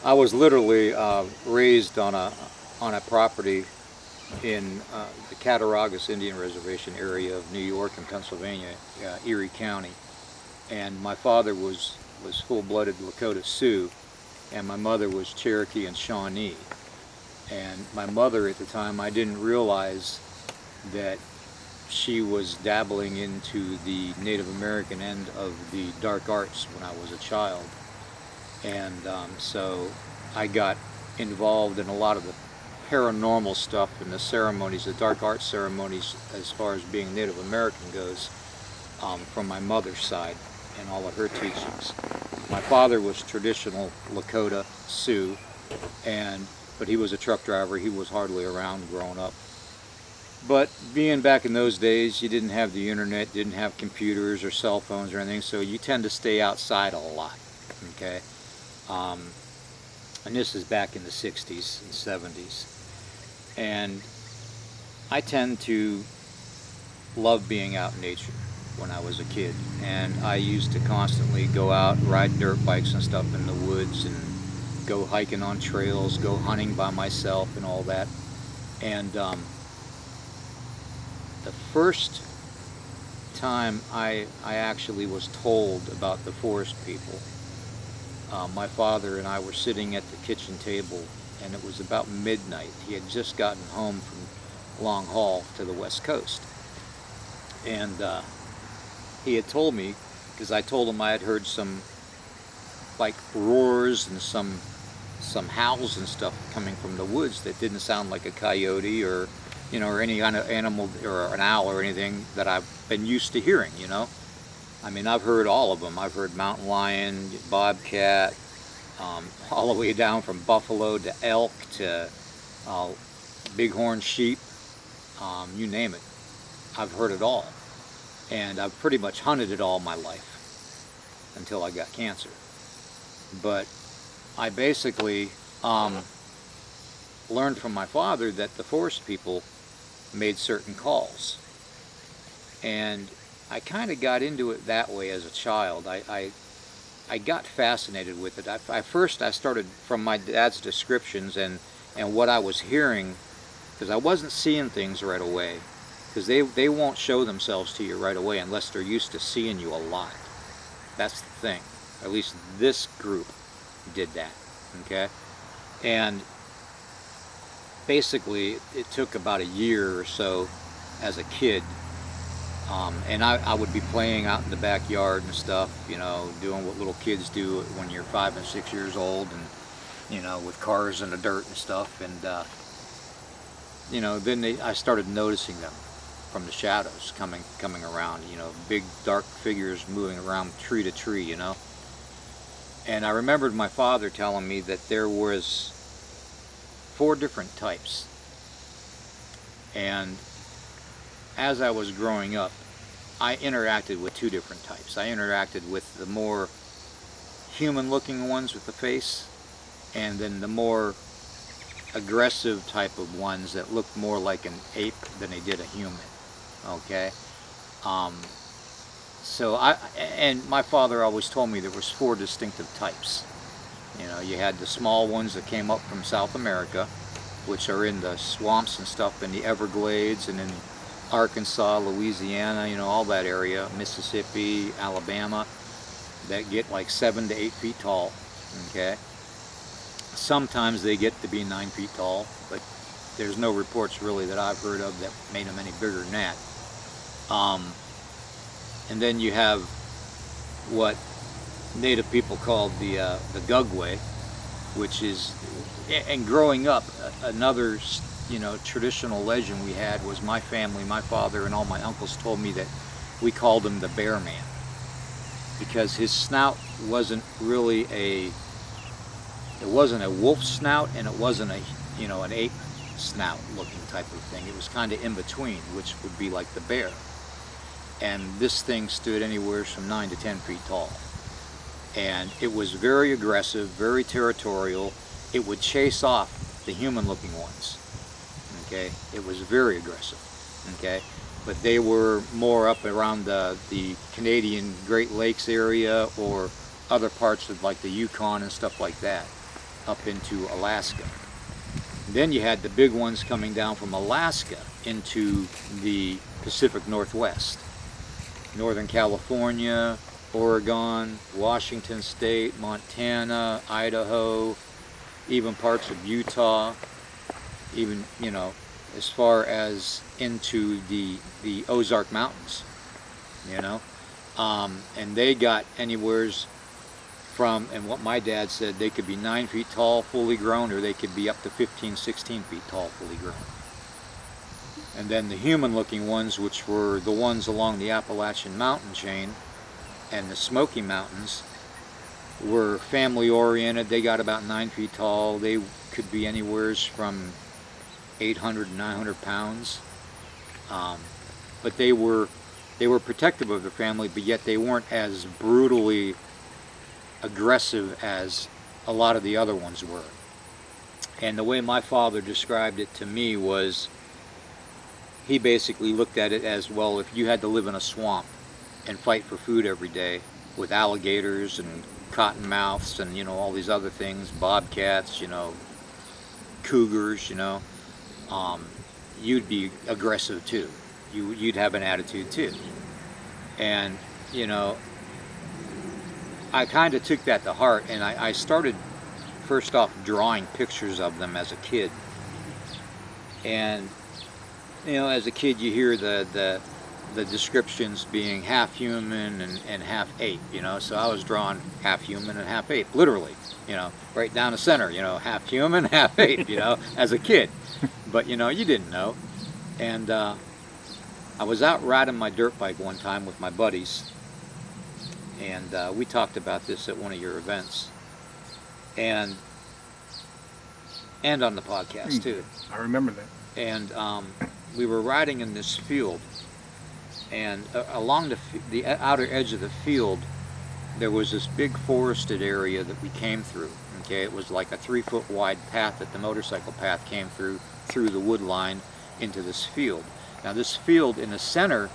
I was literally raised on a property in the Cattaraugus Indian Reservation area of New York and Pennsylvania, Erie County, and my father was full-blooded Lakota Sioux, and my mother was Cherokee and Shawnee. And my mother at the time, I didn't realize that she was dabbling into the Native American end of the dark arts when I was a child. And so I got involved in a lot of the paranormal stuff and the ceremonies, the dark arts ceremonies, as far as being Native American goes, from my mother's side and all of her teachings. My father was traditional Lakota Sioux, but he was a truck driver. He was hardly around growing up. But being back in those days, you didn't have the internet, didn't have computers or cell phones or anything, so you tend to stay outside a lot, okay? And this is back in the 60s and 70s. And I tend to love being out in nature when I was a kid. And I used to constantly go out, ride dirt bikes and stuff in the woods, and go hiking on trails, go hunting by myself and all that. And the first time I actually was told about the forest people, my father and I were sitting at the kitchen table, and it was about midnight. He had just gotten home from long haul to the West Coast. And he had told me, because I told him I had heard some like roars and some howls and stuff coming from the woods that didn't sound like a coyote or, you know, or any kind of animal or an owl or anything that I've been used to hearing, you know. I mean, I've heard all of them. I've heard mountain lion, bobcat, all the way down from buffalo to elk to bighorn sheep, you name it. I've heard it all. And I've pretty much hunted it all my life until I got cancer. But I basically learned from my father that the forest people made certain calls. And I kind of got into it that way as a child. I got fascinated with it. First I started from my dad's descriptions and what I was hearing, because I wasn't seeing things right away, because they won't show themselves to you right away unless they're used to seeing you a lot. That's the thing. At least this group did that, okay? And basically it took about a year or so as a kid. And I would be playing out in the backyard and stuff, you know, doing what little kids do when you're 5 and 6 years old, and, you know, with cars in the dirt and stuff. And, you know, then I started noticing them from the shadows coming around, you know, big dark figures moving around tree to tree, you know. And I remembered my father telling me that there was 4 different types. And as I was growing up, I interacted with 2 different types. I interacted with the more human-looking ones with the face, and then the more aggressive type of ones that looked more like an ape than they did a human. Okay? And my father always told me there was 4 distinctive types. You know, you had the small ones that came up from South America, which are in the swamps and stuff in the Everglades and in Arkansas, Louisiana, you know, all that area, Mississippi, Alabama, that get like 7 to 8 feet tall, okay? Sometimes they get to be 9 feet tall, but there's no reports really that I've heard of that made them any bigger than that. And then you have what Native people called the Gugwe, which is, and growing up, another, you know, traditional legend we had was my family, my father and all my uncles told me that we called him the Bear Man, because his snout wasn't really it wasn't a wolf snout, and it wasn't a, you know, an ape snout looking type of thing. It was kind of in between, which would be like the bear. And this thing stood anywhere from 9 to 10 feet tall. And it was very aggressive, very territorial. It would chase off the human-looking ones. Okay, it was very aggressive. Okay, but they were more up around the Canadian Great Lakes area or other parts of like the Yukon and stuff like that. up into Alaska. Then you had the big ones coming down from Alaska into the Pacific Northwest. Northern California, Oregon, Washington State, Montana, Idaho, even parts of Utah, even, you know, as far as into the Ozark Mountains, you know. And they got anywheres from, and what my dad said, they could be 9 feet tall, fully grown, or they could be up to 15, 16 feet tall, fully grown. And then the human-looking ones, which were the ones along the Appalachian mountain chain and the Smoky Mountains, were family-oriented. They got about 9 feet tall. They could be anywheres from 800 to 900 pounds. But they were protective of the family, but yet they weren't as brutally aggressive as a lot of the other ones were. And the way my father described it to me was, he basically looked at it as, well, if you had to live in a swamp and fight for food every day with alligators and cottonmouths and, you know, all these other things, bobcats, you know, cougars, you know, you'd be aggressive too. You'd have an attitude too. And, you know, I kind of took that to heart, and I started first off drawing pictures of them as a kid. And, you know, as a kid you hear the descriptions being half human and half ape, you know, so I was drawing half human and half ape, literally, you know, right down the center, you know, half human, half ape, you know, as a kid. But, you know, you didn't know. And I was out riding my dirt bike one time with my buddies, and we talked about this at one of your events, and on the podcast too. I remember that. And we were riding in this field, and along the outer edge of the field there was this big forested area that we came through. Okay, it was like a 3-foot wide path that the motorcycle path came through the wood line into this field. Now this field in the center,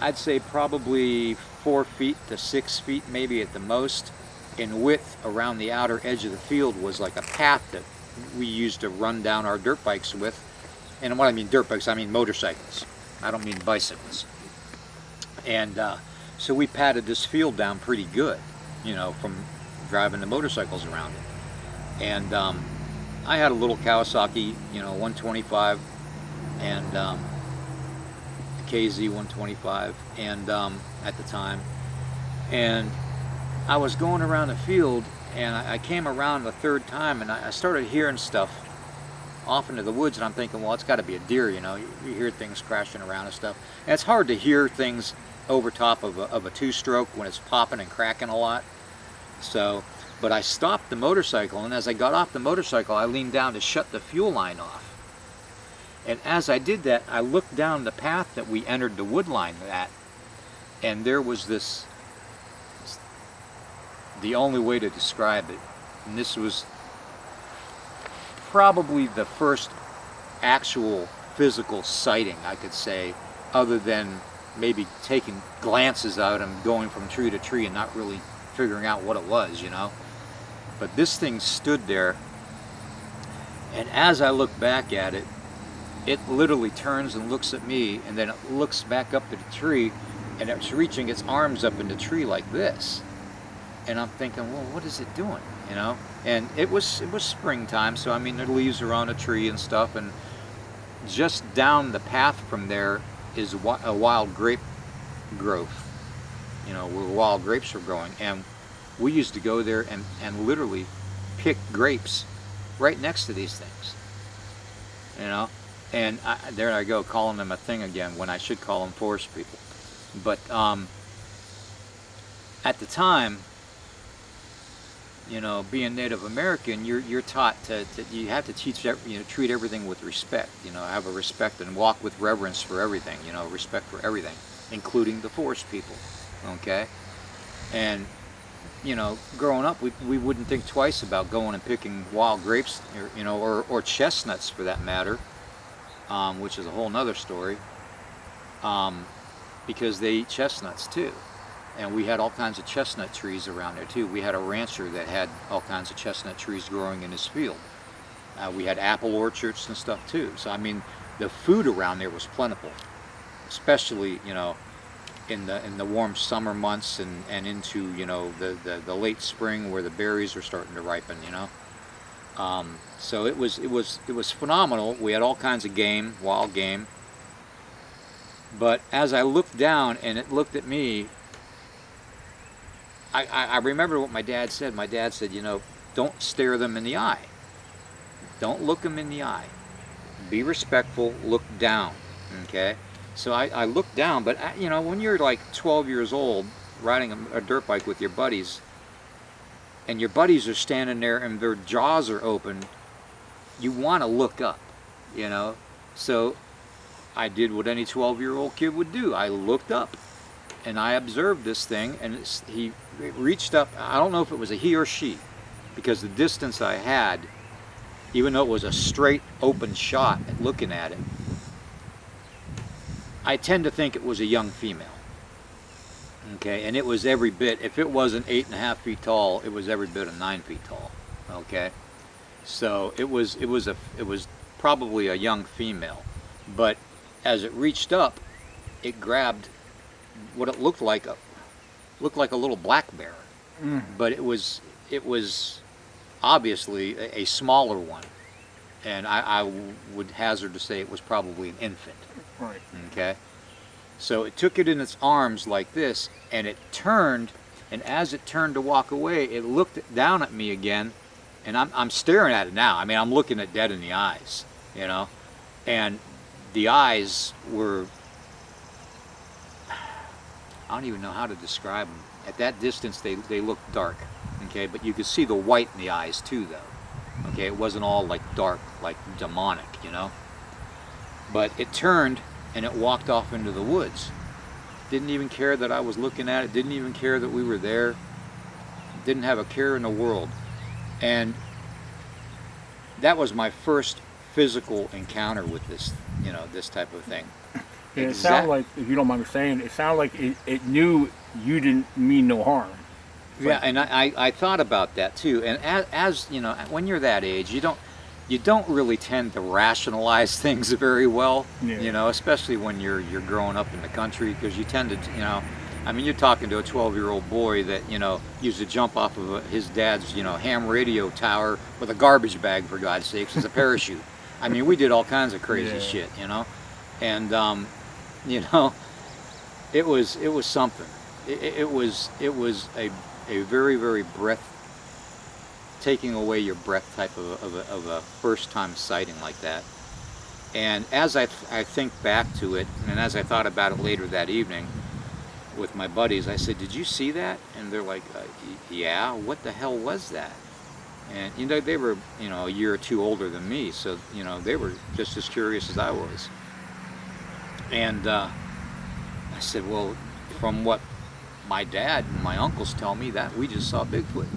I'd say probably 4 feet to 6 feet maybe at the most in width around the outer edge of the field was like a path that we used to run down our dirt bikes with. And when I mean dirt bikes, I mean motorcycles. I don't mean bicycles. And so we patted this field down pretty good, you know, from driving the motorcycles around it. And I had a little Kawasaki, you know, 125 and a KZ 125 and at the time. And I was going around the field, and I came around the third time, and I started hearing stuff off into the woods, and I'm thinking, well, it's got to be a deer, you know. You hear things crashing around and stuff. And it's hard to hear things over top of a two-stroke when it's popping and cracking a lot. So, but I stopped the motorcycle, and as I got off the motorcycle, I leaned down to shut the fuel line off. And as I did that, I looked down the path that we entered the wood line at, and there was this, the only way to describe it, and this was probably the first actual physical sighting, I could say, other than maybe taking glances out and going from tree to tree and not really figuring out what it was, you know. But this thing stood there, and as I look back at it, it literally turns and looks at me, and then it looks back up at the tree, and it's reaching its arms up in the tree like this. And I'm thinking, well, what is it doing, you know? And it was springtime, so I mean the leaves are on the tree and stuff, and just down the path from there is a wild grape growth, you know, where wild grapes are growing. And we used to go there and literally pick grapes right next to these things, you know. And there I go, calling them a thing again when I should call them forest people. But at the time, you know, being Native American, you're taught to you have to teach, you know, treat everything with respect, you know, have a respect and walk with reverence for everything, you know, respect for everything, including the forest people, okay? And, you know, growing up, we wouldn't think twice about going and picking wild grapes, or, you know, or chestnuts for that matter, which is a whole nother story, because they eat chestnuts too. And we had all kinds of chestnut trees around there too. We had a rancher that had all kinds of chestnut trees growing in his field. We had apple orchards and stuff too. So I mean, the food around there was plentiful, especially, you know, in the warm summer months and into, you know, the late spring where the berries are starting to ripen, you know. So it was phenomenal. We had all kinds of game, wild game. But as I looked down and it looked at me, I remember what my dad said. My dad said, you know, don't stare them in the eye. Don't look them in the eye. Be respectful, look down, okay? So I looked down, but you know, when you're like 12 years old, riding a dirt bike with your buddies, and your buddies are standing there and their jaws are open, you want to look up, you know? So I did what any 12-year-old kid would do. I looked up, and I observed this thing, and he reached up. I don't know if it was a he or she, because the distance I had, even though it was a straight open shot at looking at it, I tend to think it was a young female. Okay, and it was every bit, if it wasn't 8.5 feet tall, it was every bit of 9 feet tall. Okay, so it was probably a young female, but as it reached up, it grabbed what it looked like a little black bear, but it was obviously a smaller one, and I would hazard to say it was probably an infant. Right. Okay, so it took it in its arms like this, and it turned, and as it turned to walk away, it looked down at me again, and I'm staring at it now. I mean, I'm looking it dead in the eyes, you know, and the eyes were, I don't even know how to describe them. At that distance, they looked dark, okay, but you could see the white in the eyes too, though. Okay, it wasn't all like dark, like demonic, you know. But it turned and it walked off into the woods. Didn't even care that I was looking at it. Didn't even care that we were there. Didn't have a care in the world. And that was my first physical encounter with this, you know, this type of thing. And it sounded like, if you don't mind me saying, it sounded like it knew you didn't mean no harm. Yeah, and I thought about that too. And as you know, when you're that age, you don't really tend to rationalize things very well. Yeah. You know, especially when you're growing up in the country, because you tend to, you know, I mean, you're talking to a 12-year-old boy that, you know, used to jump off of his dad's, you know, ham radio tower with a garbage bag, for God's sakes, as a parachute. I mean, we did all kinds of crazy shit, you know, and you know, it was something. It was a very, very taking away your breath type of a first-time sighting like that. And as I think back to it, and as I thought about it later that evening with my buddies, I said, "Did you see that?" And they're like, "Yeah, what the hell was that?" And you know, they were, you know, a year or two older than me, so you know, they were just as curious as I was. And I said, "Well, from what my dad and my uncles tell me, that we just saw Bigfoot."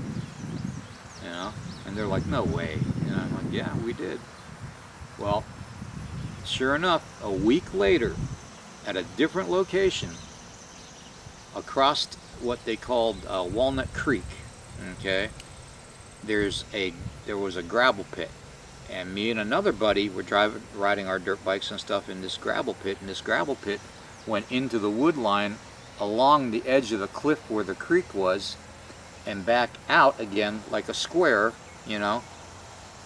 You know, and they're like, "No way." And I'm like, "Yeah, we did." Well, sure enough, a week later, at a different location, across what they called Walnut Creek, okay, there was a gravel pit, and me and another buddy were riding our dirt bikes and stuff in this gravel pit, and this gravel pit went into the wood line along the edge of the cliff where the creek was, and back out again like a square, you know,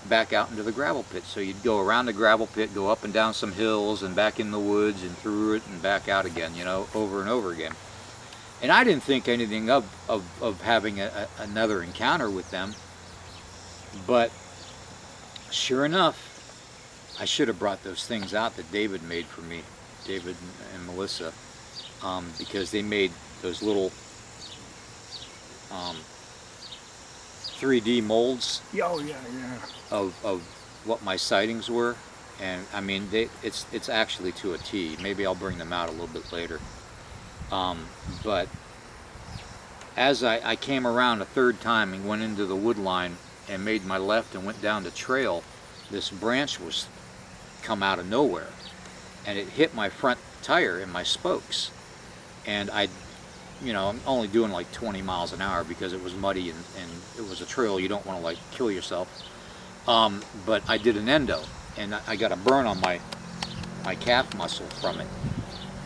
back out into the gravel pit. So you'd go around the gravel pit, go up and down some hills, and back in the woods, and through it, and back out again, you know, over and over again. And I didn't think anything of having another encounter with them, but sure enough, I should have brought those things out that David made for me, David and Melissa, because they made those little 3D molds of what my sightings were, and I mean, it's actually to a T. Maybe I'll bring them out a little bit later. But as I came around a third time and went into the wood line and made my left and went down the trail, this branch was come out of nowhere, and it hit my front tire and my spokes, and you know, I'm only doing like 20 miles an hour because it was muddy and it was a trail. You don't want to like kill yourself. But I did an endo, and I got a burn on my calf muscle from it.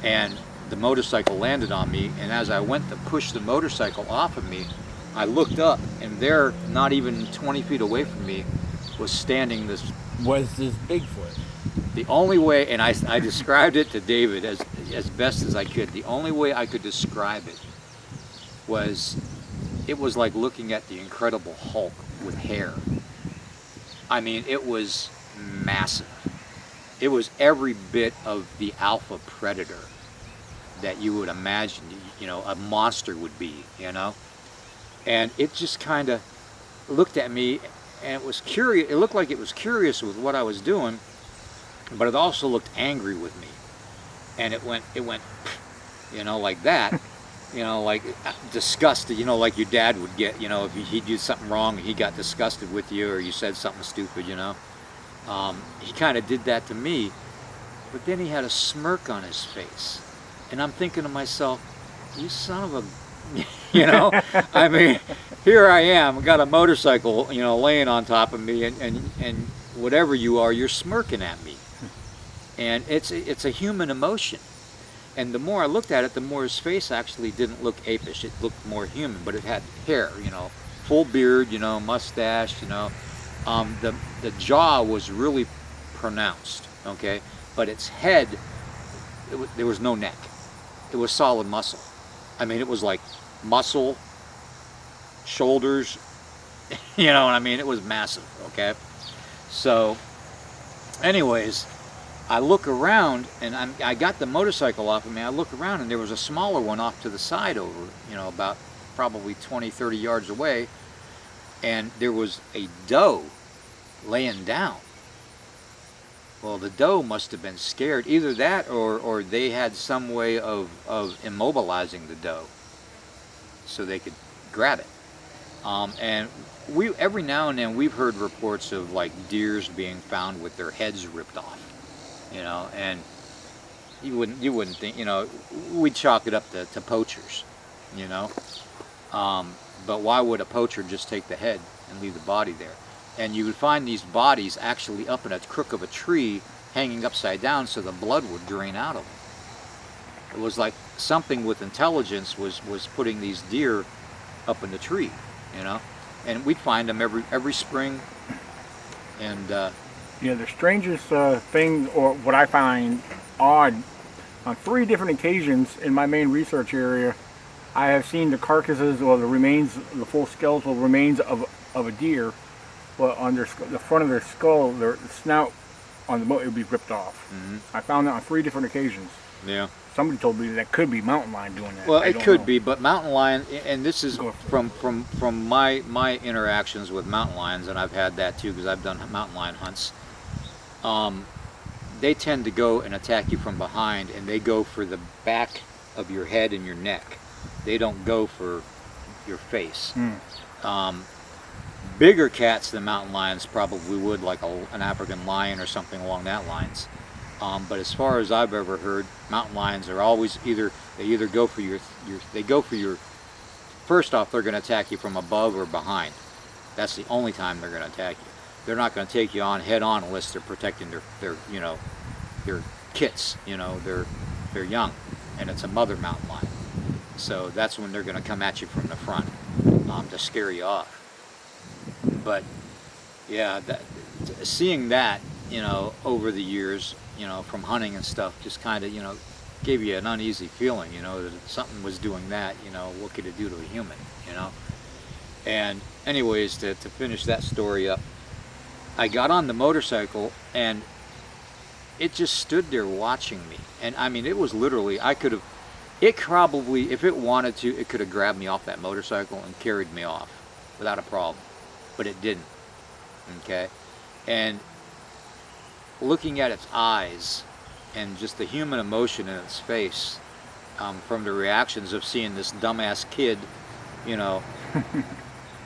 And the motorcycle landed on me, and as I went to push the motorcycle off of me, I looked up, and there, not even 20 feet away from me, was standing this. Was this Bigfoot? The only way, and I described it to David as best as I could, the only way I could describe it was, it was like looking at the Incredible Hulk with hair. I mean, it was massive. It was every bit of the alpha predator that you would imagine, you know, a monster would be, you know? And it just kind of looked at me, and it was curious. It looked like it was curious with what I was doing, but it also looked angry with me. And it went, you know, like that, you know, like disgusted, you know, like your dad would get, you know, if he did something wrong and he got disgusted with you, or you said something stupid, you know. He kind of did that to me, but then he had a smirk on his face. And I'm thinking to myself, you son of a, you know, I mean, here I am, got a motorcycle, you know, laying on top of me, and whatever you are, you're smirking at me. And it's a human emotion. And the more I looked at it, the more his face actually didn't look apish. It looked more human, but it had hair, you know, full beard, you know, mustache, you know. The jaw was really pronounced, okay? But its head, there was no neck. It was solid muscle. I mean, it was like muscle, shoulders, you know what I mean? It was massive, okay? So, anyways, I look around, and I got the motorcycle off of me. I look around, and there was a smaller one off to the side over, you know, about probably 20, 30 yards away, and there was a doe laying down. Well, the doe must have been scared. Either that, or they had some way of immobilizing the doe so they could grab it. And every now and then we've heard reports of like deers being found with their heads ripped off, you know, and you wouldn't think, you know, we'd chalk it up to poachers, you know. But why would a poacher just take the head and leave the body there? And you would find these bodies actually up in a crook of a tree, hanging upside down, so the blood would drain out of them. It was like something with intelligence was putting these deer up in the tree, you know. And we'd find them every spring. And yeah, the strangest thing, or what I find odd, on 3 different occasions in my main research area, I have seen the carcasses or the remains, the full skeletal remains of a deer. Well, on the front of their skull, their snout on the boat, it would be ripped off. Mm-hmm. I found that on 3 different occasions. Yeah. Somebody told me that could be mountain lion doing that. Well, it could be, but mountain lion, and this is from my interactions with mountain lions, and I've had that too because I've done mountain lion hunts. They tend to go and attack you from behind, and they go for the back of your head and your neck. They don't go for your face. Bigger cats than mountain lions probably would, like an African lion or something along that lines. But as far as I've ever heard, mountain lions are always they go for your first off, they're going to attack you from above or behind. That's the only time they're going to attack you. They're not going to take you on head on unless they're protecting their you know, their kits, you know, their young, and it's a mother mountain lion. So that's when they're going to come at you from the front to scare you off. But yeah, seeing that, you know, over the years, you know, from hunting and stuff, just kind of, you know, gave you an uneasy feeling, you know, that if something was doing that, you know, what could it do to a human, you know? And anyways, to finish that story up, I got on the motorcycle, and it just stood there watching me. And I mean, it was literally, it probably, if it wanted to, it could have grabbed me off that motorcycle and carried me off without a problem. But it didn't, okay? And looking at its eyes and just the human emotion in its face, from the reactions of seeing this dumbass kid, you know,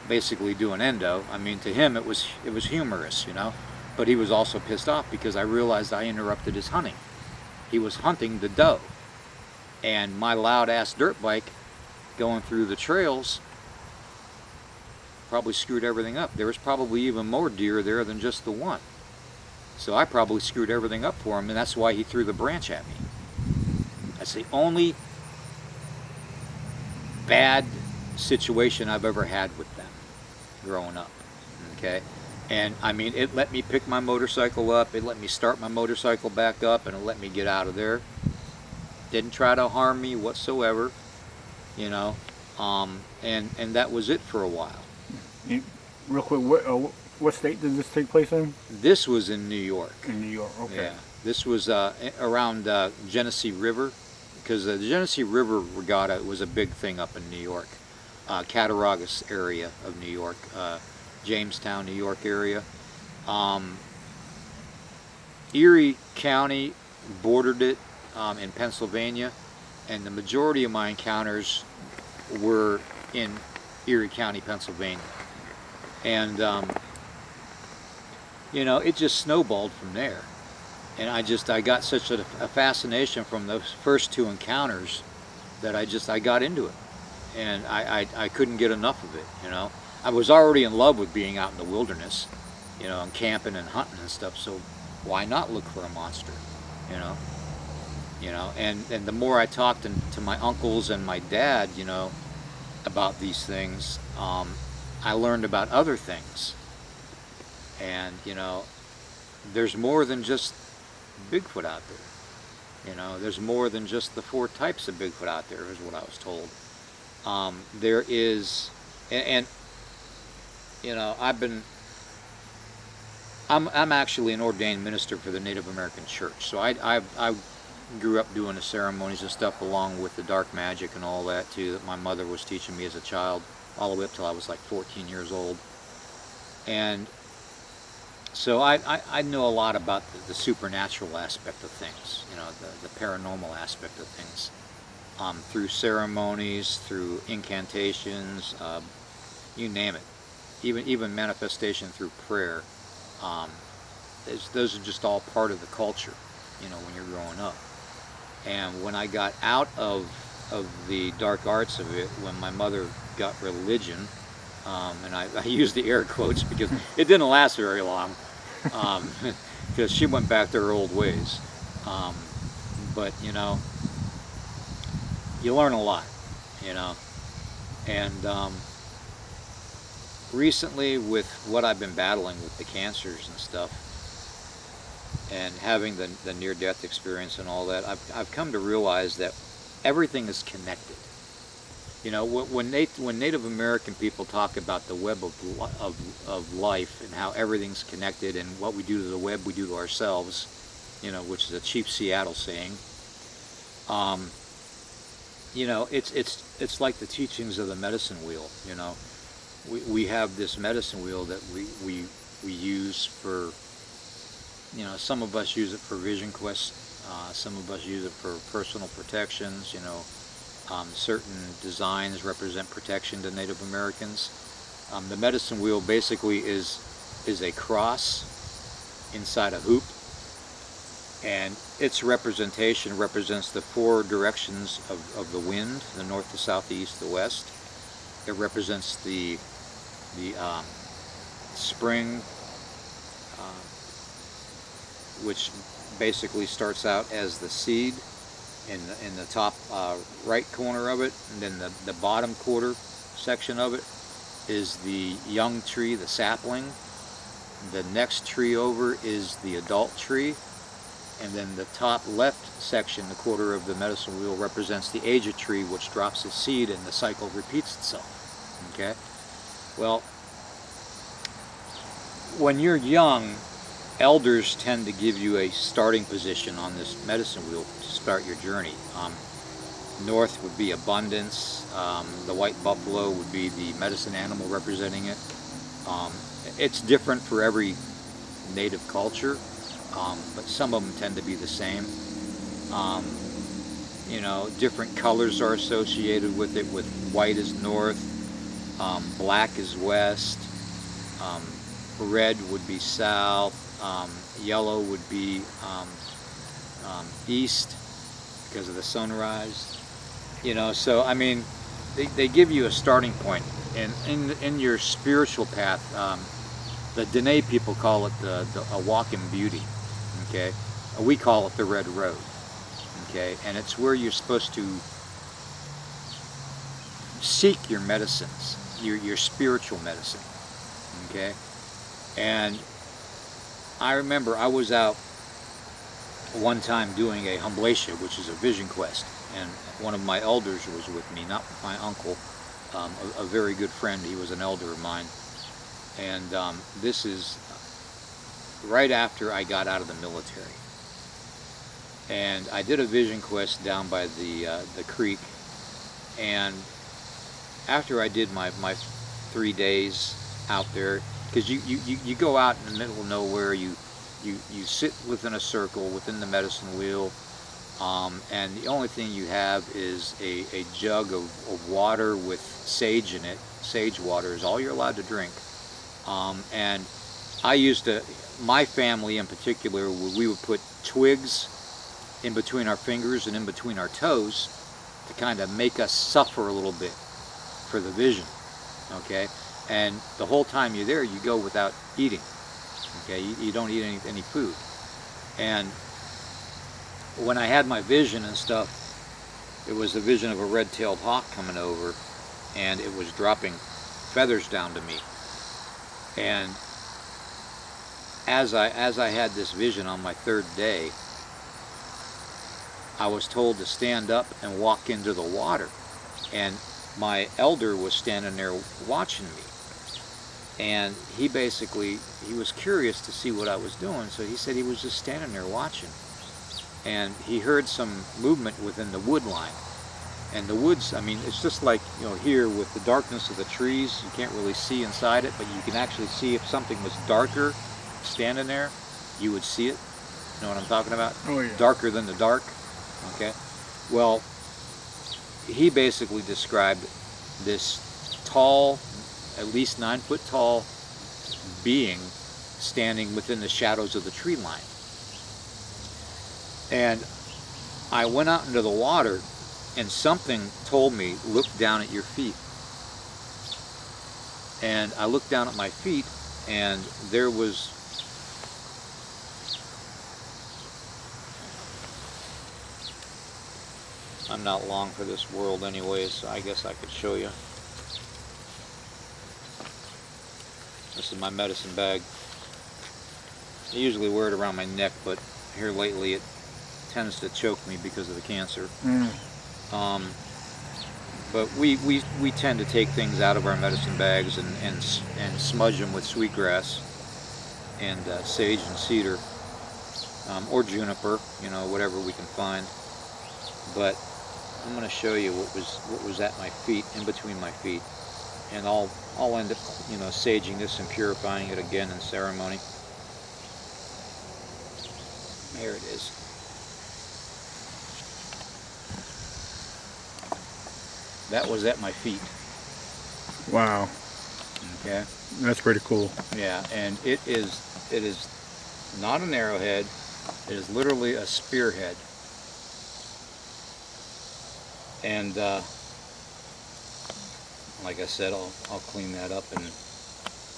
basically do an endo. I mean, to him it was humorous, you know, but he was also pissed off because I realized I interrupted his hunting. He was hunting the doe, and my loud ass dirt bike going through the trails, probably screwed everything up. There was probably even more deer there than just the one. So I probably screwed everything up for him, and that's why he threw the branch at me. That's the only bad situation I've ever had with them growing up. Okay? And I mean, it let me pick my motorcycle up, it let me start my motorcycle back up, and it let me get out of there. Didn't try to harm me whatsoever, you know, and that was it for a while. Real quick, what state did this take place in? This was in New York. In New York, okay. Yeah, this was around Genesee River, because the Genesee River Regatta was a big thing up in New York, Cattaraugus area of New York, Jamestown, New York area. Erie County bordered it in Pennsylvania, and the majority of my encounters were in Erie County, Pennsylvania. And you know, it just snowballed from there. And I got such a fascination from those first two encounters that I got into it. And I couldn't get enough of it, you know. I was already in love with being out in the wilderness, you know, and camping and hunting and stuff, so why not look for a monster, you know? You know, and the more I talked to my uncles and my dad, you know, about these things, I learned about other things. And, you know, there's more than just Bigfoot out there. You know, there's more than just the 4 types of Bigfoot out there, is what I was told. There is, and you know, I'm actually an ordained minister for the Native American Church, so I grew up doing the ceremonies and stuff along with the dark magic and all that too, that my mother was teaching me as a child, all the way up till I was like 14 years old. And so I know a lot about the supernatural aspect of things, you know, the paranormal aspect of things, through ceremonies, through incantations, you name it, even manifestation through prayer. Those are just all part of the culture, you know, when you're growing up. And when I got out of the dark arts of it, when my mother got religion, and I use the air quotes because it didn't last very long, because she went back to her old ways. But, you know, you learn a lot, you know. And recently, with what I've been battling with the cancers and stuff, and having the near-death experience and all that, I've come to realize that everything is connected. You know, when Native American people talk about the web of life and how everything's connected, and what we do to the web, we do to ourselves, you know, which is a Chief Seattle saying. You know, it's like the teachings of the medicine wheel. You know, we have this medicine wheel that we use for, you know, some of us use it for vision quests, some of us use it for personal protections, you know. Certain designs represent protection to Native Americans. The medicine wheel basically is a cross inside a hoop, and its representation represents the 4 directions of the wind: the north, the south, the east, the west. It represents the spring, which basically starts out as the seed in the top right corner of it, and then the bottom quarter section of it is the young tree, the sapling. The next tree over is the adult tree, and then the top left section, the quarter of the medicine wheel, represents the aged tree, which drops its seed, and the cycle repeats itself. Okay? Well, when you're young, elders tend to give you a starting position on this medicine wheel to start your journey. North would be abundance. The white buffalo would be the medicine animal representing it. It's different for every native culture, but some of them tend to be the same. You know, different colors are associated with it, with white is north, black is west, red would be south, yellow would be east because of the sunrise. You know, so I mean, they give you a starting point, and in your spiritual path. The Dene people call it a walk in beauty. Okay, we call it the red road. Okay, and it's where you're supposed to seek your medicines, your spiritual medicine. Okay, and I remember I was out one time doing a Humblatia, which is a vision quest, and one of my elders was with me, not my uncle, a very good friend. He was an elder of mine, and this is right after I got out of the military, and I did a vision quest down by the creek, and after I did my 3 days out there, because you go out in the middle of nowhere, you sit within a circle within the medicine wheel, and the only thing you have is a jug of water with sage in it. Sage water is all you're allowed to drink. And I used to, my family in particular, we would put twigs in between our fingers and in between our toes to kind of make us suffer a little bit for the vision. Okay, and the whole time you're there, you go without eating. Okay, you don't eat any food. And when I had my vision and stuff, it was the vision of a red-tailed hawk coming over, and it was dropping feathers down to me. And as I had this vision on my 3rd day, I was told to stand up and walk into the water, and my elder was standing there watching me. And he was curious to see what I was doing, so he said he was just standing there watching. And he heard some movement within the wood line. And the woods, I mean, it's just like, here with the darkness of the trees, you can't really see inside it, but you can actually see if something was darker standing there, you would see it. You know what I'm talking about? Oh, yeah. Darker than the dark. Okay. Well, he basically described this tall, at least 9 foot tall being standing within the shadows of the tree line. And I went out into the water, and something told me, look down at your feet. And I looked down at my feet, and there was I'm not long for this world anyways, so I guess I could show you. This is my medicine bag. I usually wear it around my neck, but here lately it tends to choke me because of the cancer. But we tend to take things out of our medicine bags and smudge them with sweetgrass and sage and cedar, or juniper, whatever we can find. But I'm going to show you what was at my feet, in between my feet, and I'll end up saging this and purifying it again in ceremony. There it is. That was at my feet. Wow. Okay. That's pretty cool. Yeah, and it is not an arrowhead. It is literally a spearhead. And like I said, I'll clean that up, and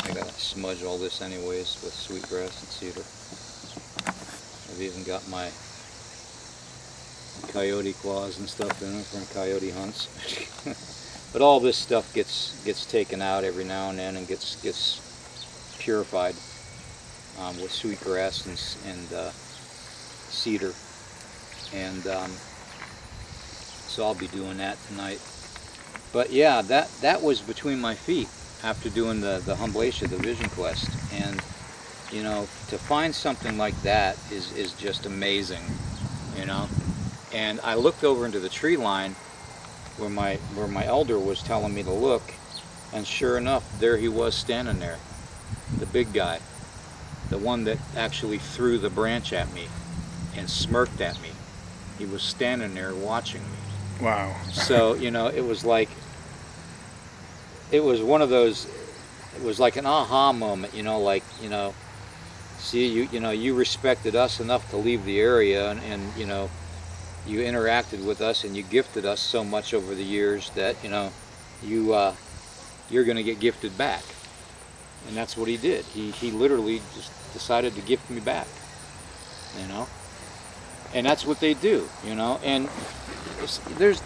I gotta smudge all this anyways with sweetgrass and cedar. I've even got my coyote claws and stuff in them from coyote hunts. But all this stuff gets taken out every now and then and gets purified with sweetgrass and cedar. And so I'll be doing that tonight. But yeah, that was between my feet after doing the Humblatia, the vision quest. And to find something like that is just amazing, And I looked over into the tree line where my elder was telling me to look, and sure enough, there he was standing there, the big guy, the one that actually threw the branch at me and smirked at me. He was standing there watching me. Wow. So, it was like, it was one of those, it was like an aha moment, see, you respected us enough to leave the area, and you interacted with us and you gifted us so much over the years that, you're going to get gifted back. And that's what he did. He literally just decided to gift me back, you know. And that's what they do, you know. And there's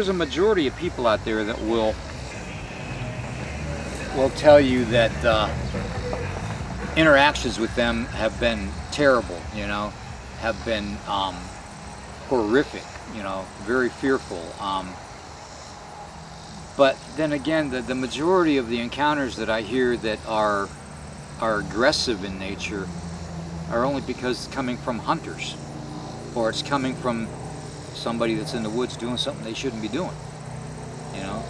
a majority of people out there that will tell you that interactions with them have been terrible, you know, have been horrific, you know, very fearful. But then again, the majority of the encounters that I hear that are aggressive in nature are only because it's coming from hunters, or it's coming from somebody that's in the woods doing something they shouldn't be doing. You know,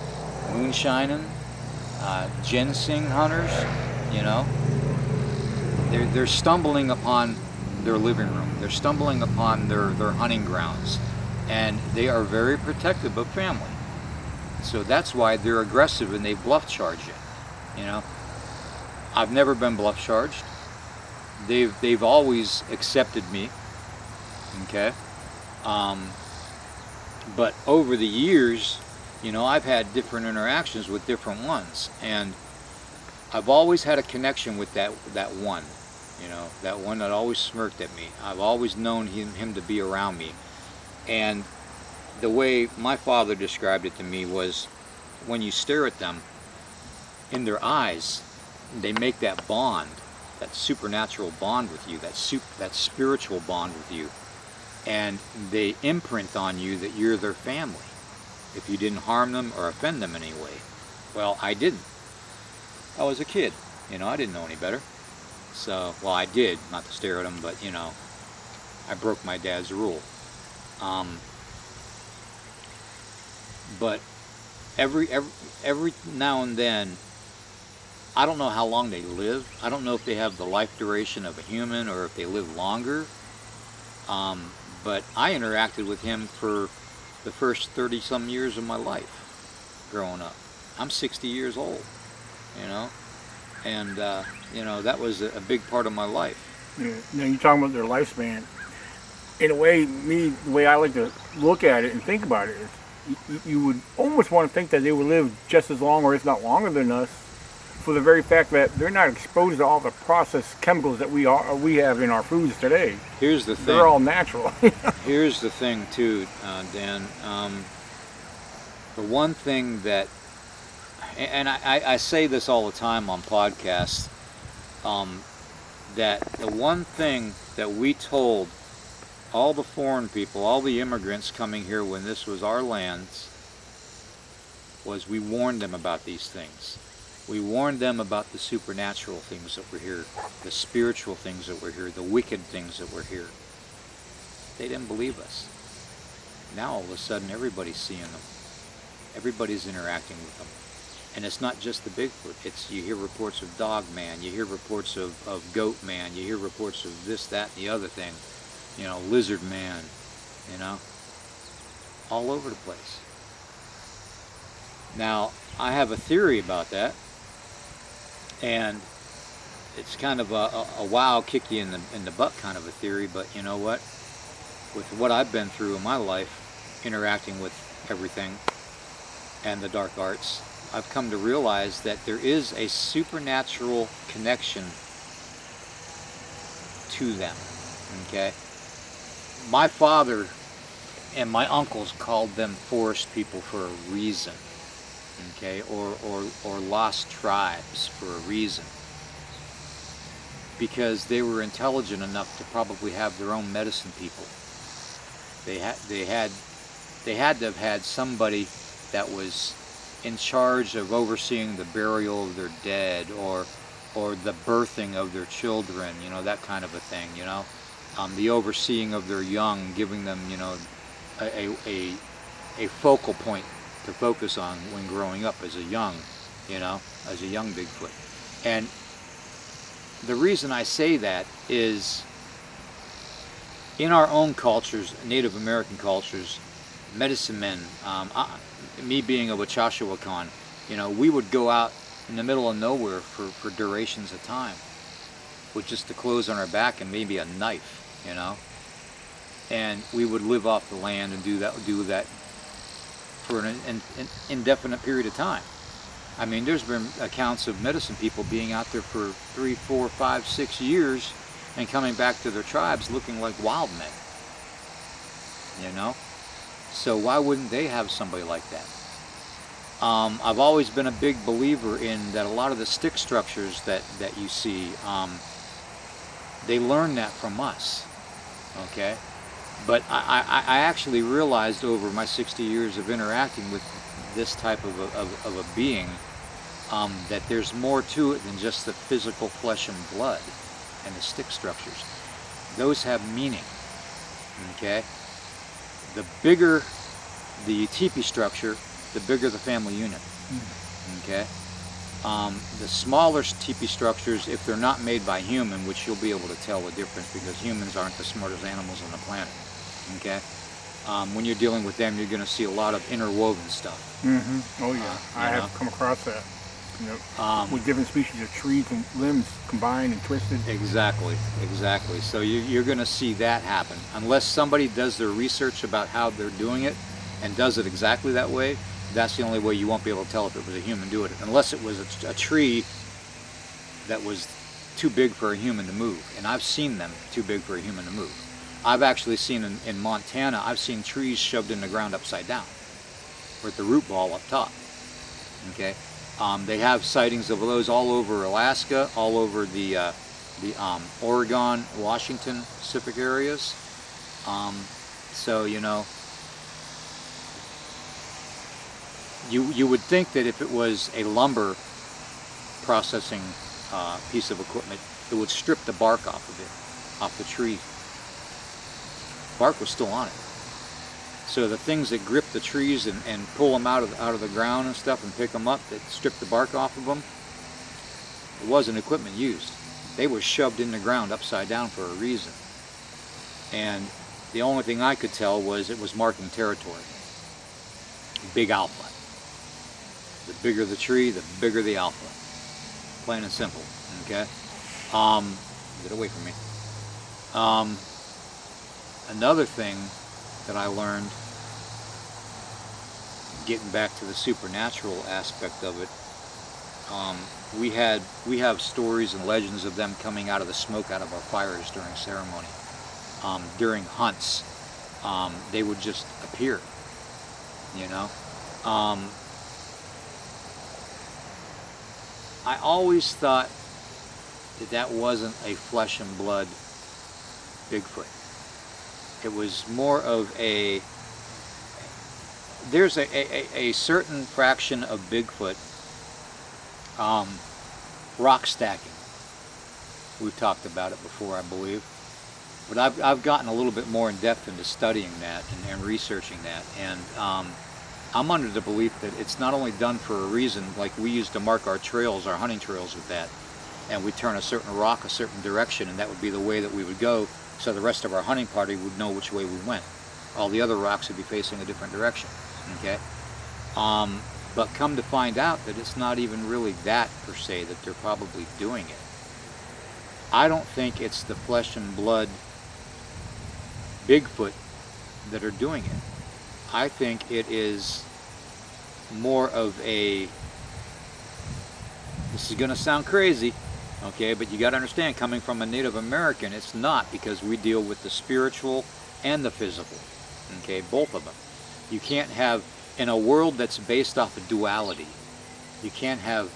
moonshining, ginseng hunters. You know, they're stumbling upon their living room. They're stumbling upon their hunting grounds, and they are very protective of family. So that's why they're aggressive and they bluff charge you. You know, I've never been bluff charged. They've always accepted me. Okay. But over the years, you know, I've had different interactions with different ones, and I've always had a connection with that one. You know, that one that always smirked at me. I've always known him to be around me. And the way my father described it to me was, when you stare at them, in their eyes, they make that bond, that supernatural bond with you, that spiritual bond with you. And they imprint on you that you're their family, if you didn't harm them or offend them in any way. Well, I didn't. I was a kid, you know, I didn't know any better. So, well, I did, not to stare at them, but, you know, I broke my dad's rule. But every now and then, I don't know how long they live. I don't know if they have the life duration of a human or if they live longer. But I interacted with him for the first 30-some years of my life growing up. I'm 60 years old, you know, and you know, that was a big part of my life. Yeah. Now you're talking about their lifespan. In a way, the way I like to look at it and think about it is, you would almost want to think that they would live just as long, or if not longer than us, for the very fact that they're not exposed to all the processed chemicals that we have in our foods today. Here's the thing. They're all natural. Here's the thing too, Dan. The one thing that, and I say this all the time on podcasts, that the one thing that we told all the foreign people, all the immigrants coming here when this was our lands, was we warned them about these things. We warned them about the supernatural things that were here, the spiritual things that were here, the wicked things that were here. They didn't believe us. Now all of a sudden everybody's seeing them. Everybody's interacting with them. And it's not just the Bigfoot. You hear reports of Dog Man, you hear reports of Goat Man, you hear reports of this, that, and the other thing. You know, Lizard Man, you know, all over the place. Now, I have a theory about that, and it's kind of a wow, kick you in the butt kind of a theory, but you know what? With what I've been through in my life, interacting with everything and the dark arts, I've come to realize that there is a supernatural connection to them, okay? My father and my uncles called them forest people for a reason, okay, or lost tribes for a reason, because they were intelligent enough to probably have their own medicine people. They had to have had somebody that was in charge of overseeing the burial of their dead, or the birthing of their children, you know, that kind of a thing, you know. The overseeing of their young, giving them, you know, a focal point to focus on when growing up as a young, you know, as a young Bigfoot. And the reason I say that is, in our own cultures, Native American cultures, medicine men, me being a Wachashawakan, you know, we would go out in the middle of nowhere for durations of time with just the clothes on our back and maybe a knife, you know, and we would live off the land and do that for an indefinite period of time. I mean, there's been accounts of medicine people being out there for 3, 4, 5, 6 years and coming back to their tribes looking like wild men. You know? So why wouldn't they have somebody like that? I've always been a big believer in that a lot of the stick structures that you see, they learn that from us, okay? But I actually realized over my 60 years of interacting with this type of a being, that there's more to it than just the physical flesh and blood and the stick structures. Those have meaning, okay? The bigger the teepee structure, the bigger the family unit, okay? The smaller teepee structures, if they're not made by human, which you'll be able to tell the difference because humans aren't the smartest animals on the planet, okay? When you're dealing with them, you're going to see a lot of interwoven stuff. Oh yeah, I have come across that. With different species of trees and limbs combined and twisted. Exactly. So you're going to see that happen. Unless somebody does their research about how they're doing it and does it exactly that way, that's the only way you won't be able to tell if it was a human doing it. Unless it was a tree that was too big for a human to move. And I've seen them too big for a human to move. I've actually seen in Montana, I've seen trees shoved in the ground upside down with the root ball up top, okay? They have sightings of those all over Alaska, all over the Oregon, Washington, Pacific areas. So, you know, you would think that if it was a lumber processing piece of equipment, it would strip the bark off of it, off the tree. Bark was still on it. So the things that grip the trees and pull them out of the ground and stuff and pick them up, that strip the bark off of them, it wasn't equipment used. They were shoved in the ground upside down for a reason. And the only thing I could tell was it was marking territory. Big alpha. The bigger the tree, the bigger the alpha. Plain and simple, okay? Get away from me. Another thing that I learned, getting back to the supernatural aspect of it, we have stories and legends of them coming out of the smoke out of our fires during ceremony. During hunts, they would just appear, you know. I always thought that wasn't a flesh and blood Bigfoot. It was more of there's a certain fraction of Bigfoot, rock stacking. We've talked about it before, I believe. But I've gotten a little bit more in depth into studying that and researching that. And I'm under the belief that it's not only done for a reason, like we used to mark our trails, our hunting trails with that. And we turn a certain rock a certain direction, and that would be the way that we would go, so the rest of our hunting party would know which way we went. All the other rocks would be facing a different direction, okay? But come to find out that it's not even really that, per se, that they're probably doing it. I don't think it's the flesh and blood Bigfoot that are doing it. I think it is more of this is going to sound crazy, okay, but you got to understand, coming from a Native American, it's not, because we deal with the spiritual and the physical, okay, both of them. You can't have, in a world that's based off of duality, you can't have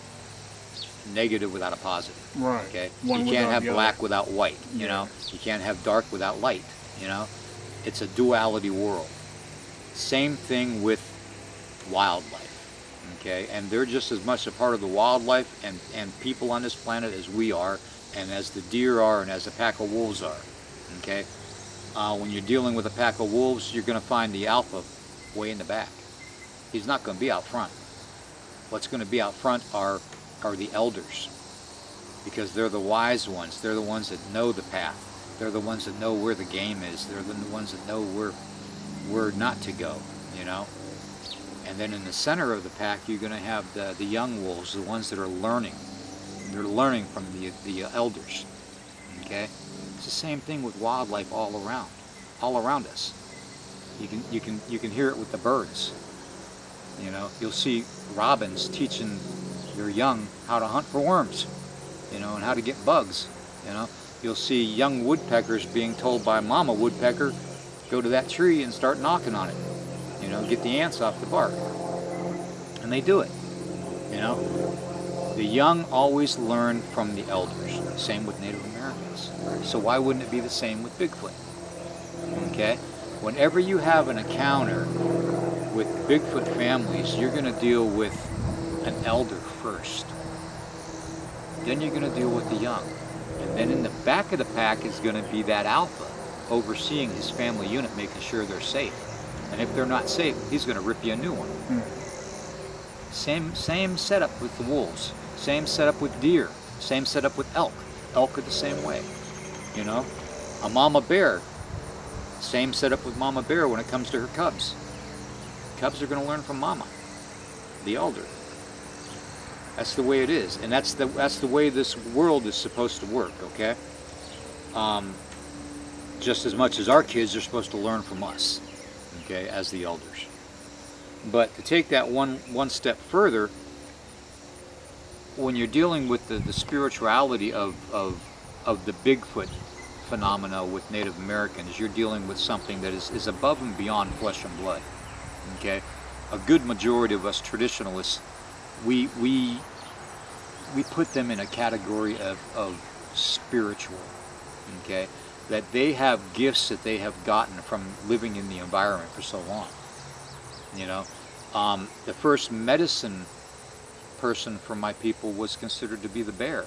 negative without a positive, right? Okay, you can't have black without white, you know, you can't have dark without light, you know. It's a duality world. Same thing with wildlife, okay? And they're just as much a part of the wildlife and people on this planet as we are, and as the deer are, and as a pack of wolves are, okay? When you're dealing with a pack of wolves, you're going to find the alpha way in the back. He's not going to be out front. What's going to be out front are the elders, because they're the wise ones. They're the ones that know the path. They're the ones that know where the game is. They're the ones that know where not to go, you know. And then in the center of the pack, you're going to have the young wolves, the ones that are learning. They're learning from the elders, okay. It's the same thing with wildlife all around us. You can hear it with the birds. You know, you'll see robins teaching their young how to hunt for worms, you know, and how to get bugs, you know. You'll see young woodpeckers being told by mama woodpecker, go to that tree and start knocking on it, you know, get the ants off the bark. And they do it, you know. The young always learn from the elders. Same with Native Americans. So why wouldn't it be the same with Bigfoot? Okay? Whenever you have an encounter with Bigfoot families, you're going to deal with an elder first. Then you're going to deal with the young. And then in the back of the pack is going to be that alpha overseeing his family unit, making sure they're safe. And if they're not safe, he's going to rip you a new one. Same setup with the wolves. Same setup with deer. Same setup with elk. Elk are the same way. You know, a mama bear. Same setup with mama bear when it comes to her cubs. Cubs are going to learn from mama, the elder. That's the way it is, and that's the way this world is supposed to work. Okay. Just as much as our kids are supposed to learn from us. Okay, as the elders. But to take that one step further, when you're dealing with the spirituality of the Bigfoot phenomena with Native Americans, you're dealing with something that is above and beyond flesh and blood. Okay, a good majority of us traditionalists, we put them in a category of spiritual. Okay, that they have gifts that they have gotten from living in the environment for so long. You know, the first medicine person from my people was considered to be the bear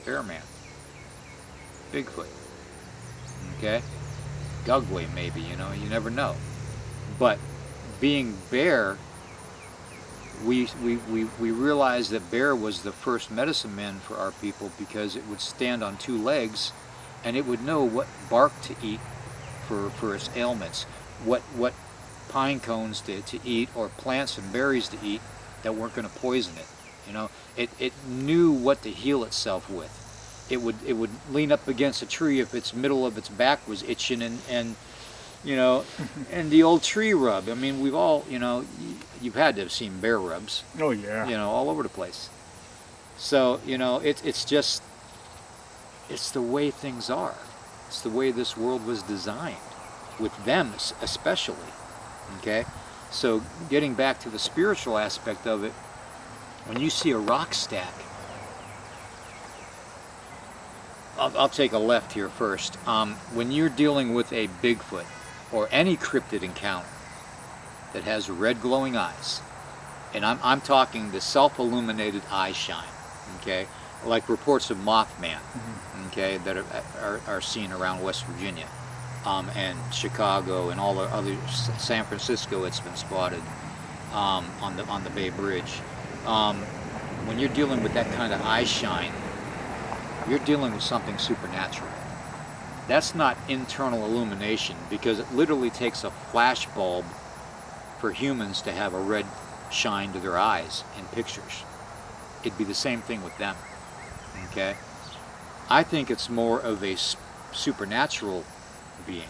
man, Bigfoot. Okay, Gugway maybe, you know, you never know. But being bear, we realized that bear was the first medicine man for our people because it would stand on two legs, and it would know what bark to eat for its ailments, what pine cones to eat, or plants and berries to eat that weren't going to poison it. You know, it knew what to heal itself with. It would lean up against a tree if its middle of its back was itching, and you know, and the old tree rub. I mean, we've all, you know, you've had to have seen bear rubs. Oh yeah. You know, all over the place. So you know, it's just, it's the way things are. It's the way this world was designed, with them especially. Okay, so getting back to the spiritual aspect of it, when you see a rock stack, I'll take a left here first. When you're dealing with a Bigfoot or any cryptid encounter that has red glowing eyes, and I'm talking the self-illuminated eye shine, okay, like reports of Mothman, okay, that are seen around West Virginia. And Chicago and all the other, San Francisco, it's been spotted on the Bay Bridge. When you're dealing with that kind of eye shine, you're dealing with something supernatural. That's not internal illumination, because it literally takes a flash bulb for humans to have a red shine to their eyes in pictures. It'd be the same thing with them. Okay, I think it's more of a supernatural being.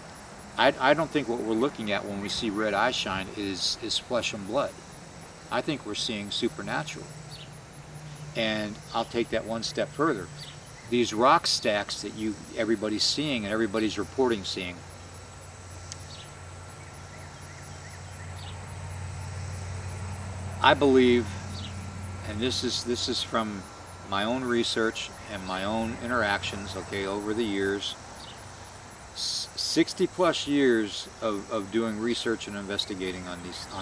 I don't think what we're looking at when we see red eye shine is flesh and blood. I think we're seeing supernatural. And I'll take that one step further. These rock stacks that everybody's seeing and everybody's reporting seeing, I believe, and this is from my own research and my own interactions, okay, over the years, 60 plus years of doing research and investigating on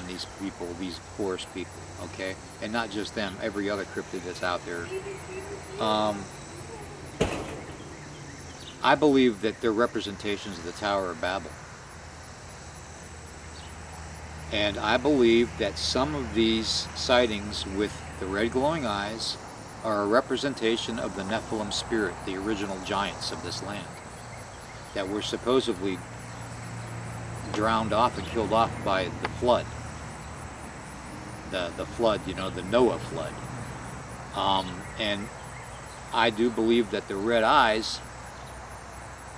these people, these forest people, okay, and not just them, every other cryptid that's out there. I believe that they're representations of the Tower of Babel. And I believe that some of these sightings with the red glowing eyes are a representation of the Nephilim spirit, the original giants of this land, that were supposedly drowned off and killed off by the flood. The flood, you know, the Noah flood. And I do believe that the red eyes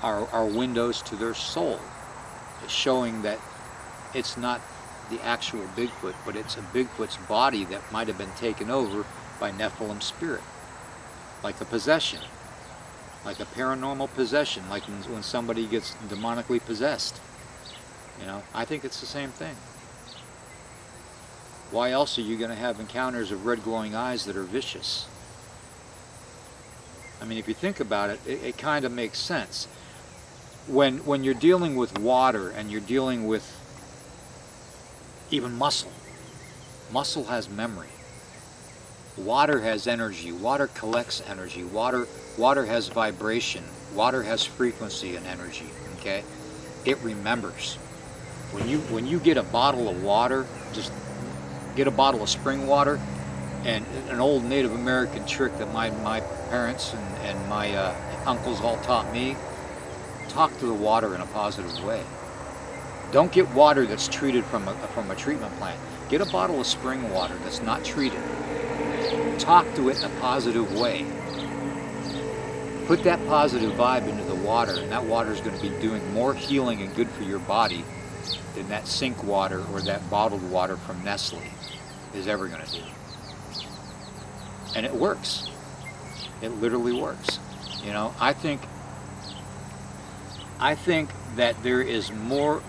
are windows to their soul, showing that it's not the actual Bigfoot, but it's a Bigfoot's body that might have been taken over by Nephilim spirit, like a possession, like a paranormal possession, like when somebody gets demonically possessed. You know, I think it's the same thing. Why else are you going to have encounters of red glowing eyes that are vicious? I mean, if you think about it, it kind of makes sense. When you're dealing with water and you're dealing with even muscle has memory. Water has energy. Water collects energy. Water has vibration. Water has frequency and energy. Okay, it remembers. When you get a bottle of water, just get a bottle of spring water, and an old Native American trick that my parents and my uncles all taught me: talk to the water in a positive way. Don't get water that's treated from a treatment plant. Get a bottle of spring water that's not treated. Talk to it in a positive way. Put that positive vibe into the water, and that water is going to be doing more healing and good for your body than that sink water or that bottled water from Nestle is ever going to do. And it works. It literally works. You know, I think that there is more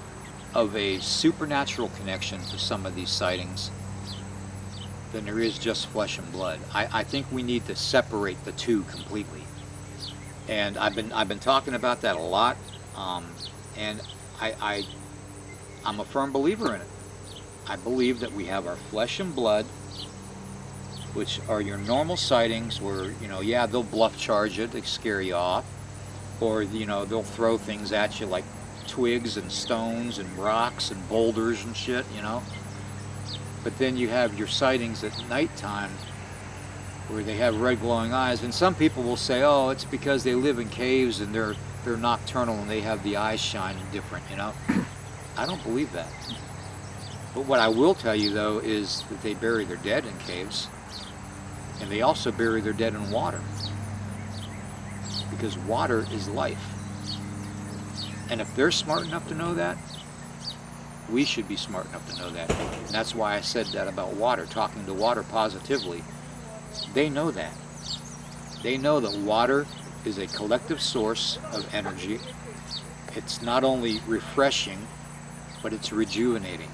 of a supernatural connection to some of these sightings than there is just flesh and blood. I think we need to separate the two completely. And I've been talking about that a lot, and I'm a firm believer in it. I believe that we have our flesh and blood, which are your normal sightings where, you know, yeah, they'll bluff charge you to scare you off, or, you know, they'll throw things at you like twigs and stones and rocks and boulders and shit, you know. But then you have your sightings at nighttime where they have red glowing eyes, and some people will say, oh, it's because they live in caves and they're nocturnal and they have the eyes shine different, you know. I don't believe that. But what I will tell you, though, is that they bury their dead in caves, and they also bury their dead in water, because water is life. And if they're smart enough to know that, we should be smart enough to know that. And that's why I said that about water, talking to water positively. They know that. They know that water is a collective source of energy. It's not only refreshing, but it's rejuvenating.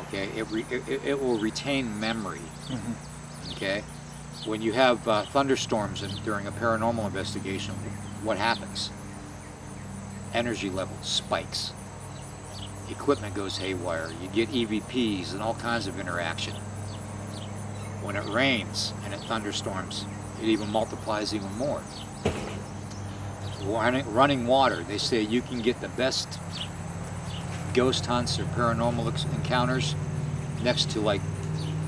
Okay, it will retain memory. Mm-hmm. Okay, when you have thunderstorms during a paranormal investigation, what happens? Energy level spikes. Equipment goes haywire. You get EVPs and all kinds of interaction. When it rains and it thunderstorms, it even multiplies even more. Running water, they say you can get the best ghost hunts or paranormal encounters next to like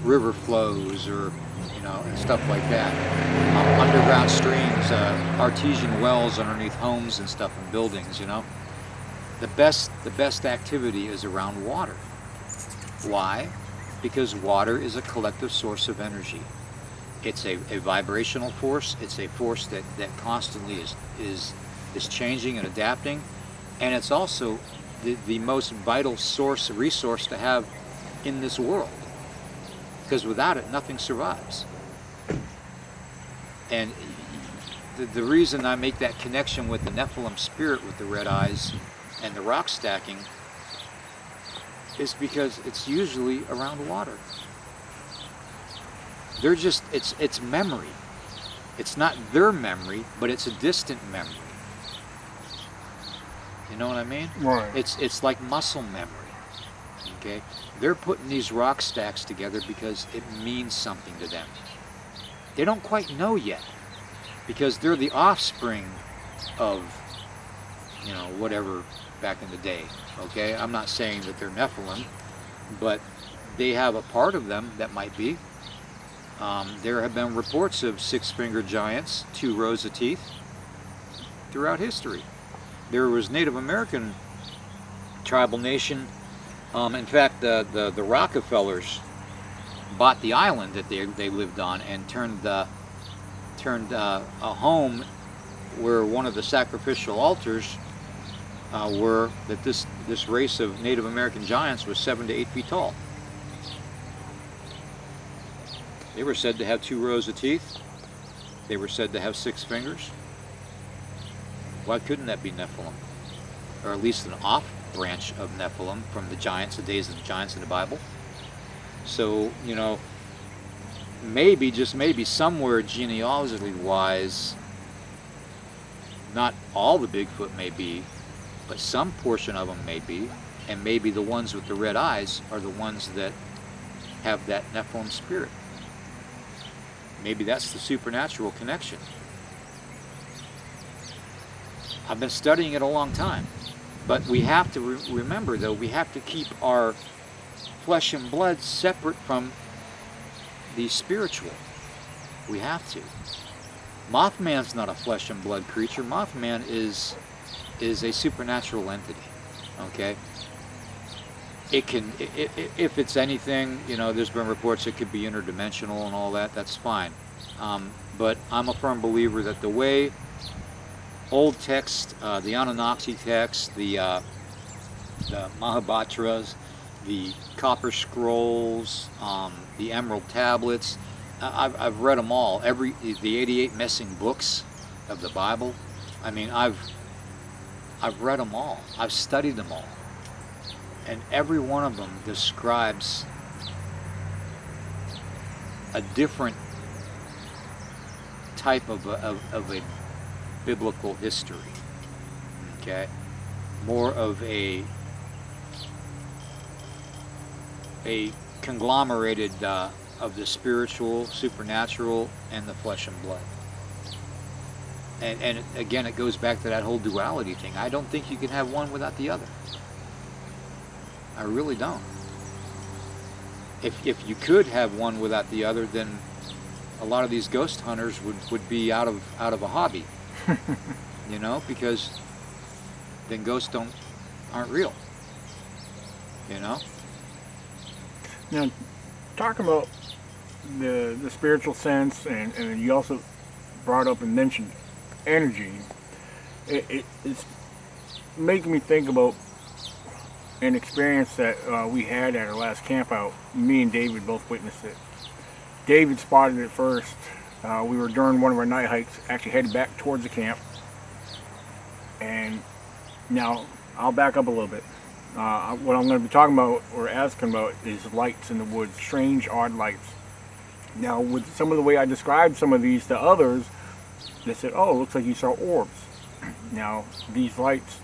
river flows or, you know, and stuff like that. Underground streams, artesian wells underneath homes and stuff and buildings, you know. The best activity is around water. Why? Because water is a collective source of energy. It's a vibrational force. It's a force that constantly is changing and adapting, and it's also the most vital resource to have in this world, because without it nothing survives. And the reason I make that connection with the Nephilim spirit with the red eyes and the rock stacking is because it's usually around water. They're just, it's memory. It's not their memory, but it's a distant memory. You know what I mean? Right. It's like muscle memory. Okay? They're putting these rock stacks together because it means something to them. They don't quite know yet, because they're the offspring of, you know, whatever back in the day. Okay? I'm not saying that they're Nephilim, but they have a part of them that might be. There have been reports of six-fingered giants, 2 rows of teeth, throughout history. There was Native American tribal nation. In fact, the Rockefellers bought the island that they lived on and turned a home where one of the sacrificial altars were that this race of Native American giants was 7 to 8 feet tall. They were said to have 2 rows of teeth. They were said to have 6 fingers. Why couldn't that be Nephilim? Or at least an off branch of Nephilim from the giants, the days of the giants in the Bible. So, you know, maybe, just maybe, somewhere genealogically wise, not all the Bigfoot may be, but some portion of them may be, and maybe the ones with the red eyes are the ones that have that Nephilim spirit. Maybe that's the supernatural connection. I've been studying it a long time, but we have to remember, though, we have to keep our flesh and blood separate from the spiritual. We have to. Mothman's not a flesh and blood creature. Mothman is a supernatural entity. Okay. It can, if it's anything, you know, there's been reports it could be interdimensional and all that. That's fine. But I'm a firm believer that the way old text, the Anunnaki text, the Mahabharatras, the Copper Scrolls, the Emerald Tablets, I've read them all. The 88 missing books of the Bible. I mean, I've read them all. I've studied them all, and every one of them describes a different type of a biblical history. Okay, more of a conglomerated of the spiritual, supernatural, and the flesh and blood. And again, it goes back to that whole duality thing. I don't think you can have one without the other. I really don't. If you could have one without the other, then a lot of these ghost hunters would be out of a hobby. You know, because then ghosts aren't real. You know? Now, talking about the spiritual sense, and you also brought up and mentioned energy, it's making me think about an experience that we had at our last camp out. Me and David both witnessed it. David spotted it first. We were during one of our night hikes, actually headed back towards the camp. And now, I'll back up a little bit. What I'm going to be talking about or asking about is lights in the woods, strange, odd lights. Now, with some of the way I described some of these to others, they said, oh, it looks like you saw orbs. Now, these lights,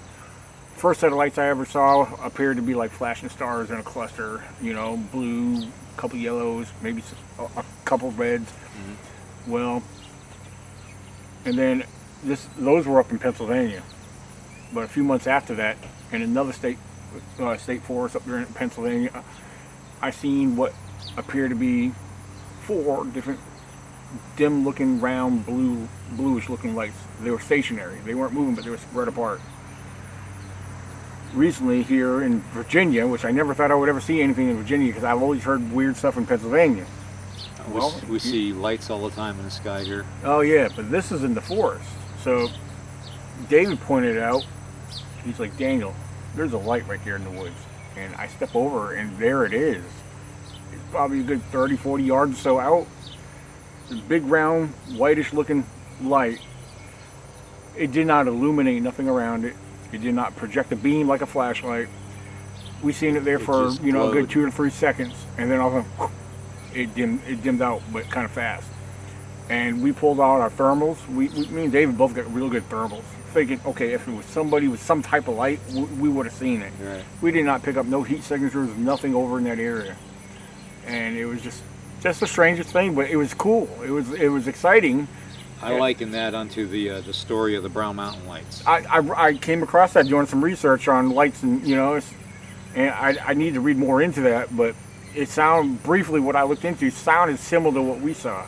first set of lights I ever saw appeared to be like flashing stars in a cluster, you know, blue, a couple yellows, maybe a couple reds. Mm-hmm. Well, and then those were up in Pennsylvania. But a few months after that, in another state forest up there in Pennsylvania, I seen what appeared to be 4 different dim-looking, round, bluish-looking lights. They were stationary. They weren't moving, but they were spread apart. Recently, here in Virginia, which I never thought I would ever see anything in Virginia, because I've always heard weird stuff in Pennsylvania. Well, we see lights all the time in the sky here. Oh yeah, but this is in the forest. So David pointed out, he's like, Daniel, there's a light right here in the woods. And I step over, and there it is. It's probably a good 30, 40 yards or so out. This big, round, whitish looking light. It did not illuminate nothing around it. It did not project a beam like a flashlight. We seen it there for, you know, a good 2 to 3 seconds. And then all of a sudden, it dimmed out, but kind of fast. And we pulled out our thermals. Me and David both got real good thermals. Thinking, okay, if it was somebody with some type of light, we would have seen it. Right. We did not pick up no heat signatures, nothing over in that area. And it was just the strangest thing, but it was cool. It was exciting. I liken that onto the story of the Brown Mountain Lights. I came across that doing some research on lights, and you know, and I need to read more into that, but it sounded, briefly what I looked into, sounded similar to what we saw.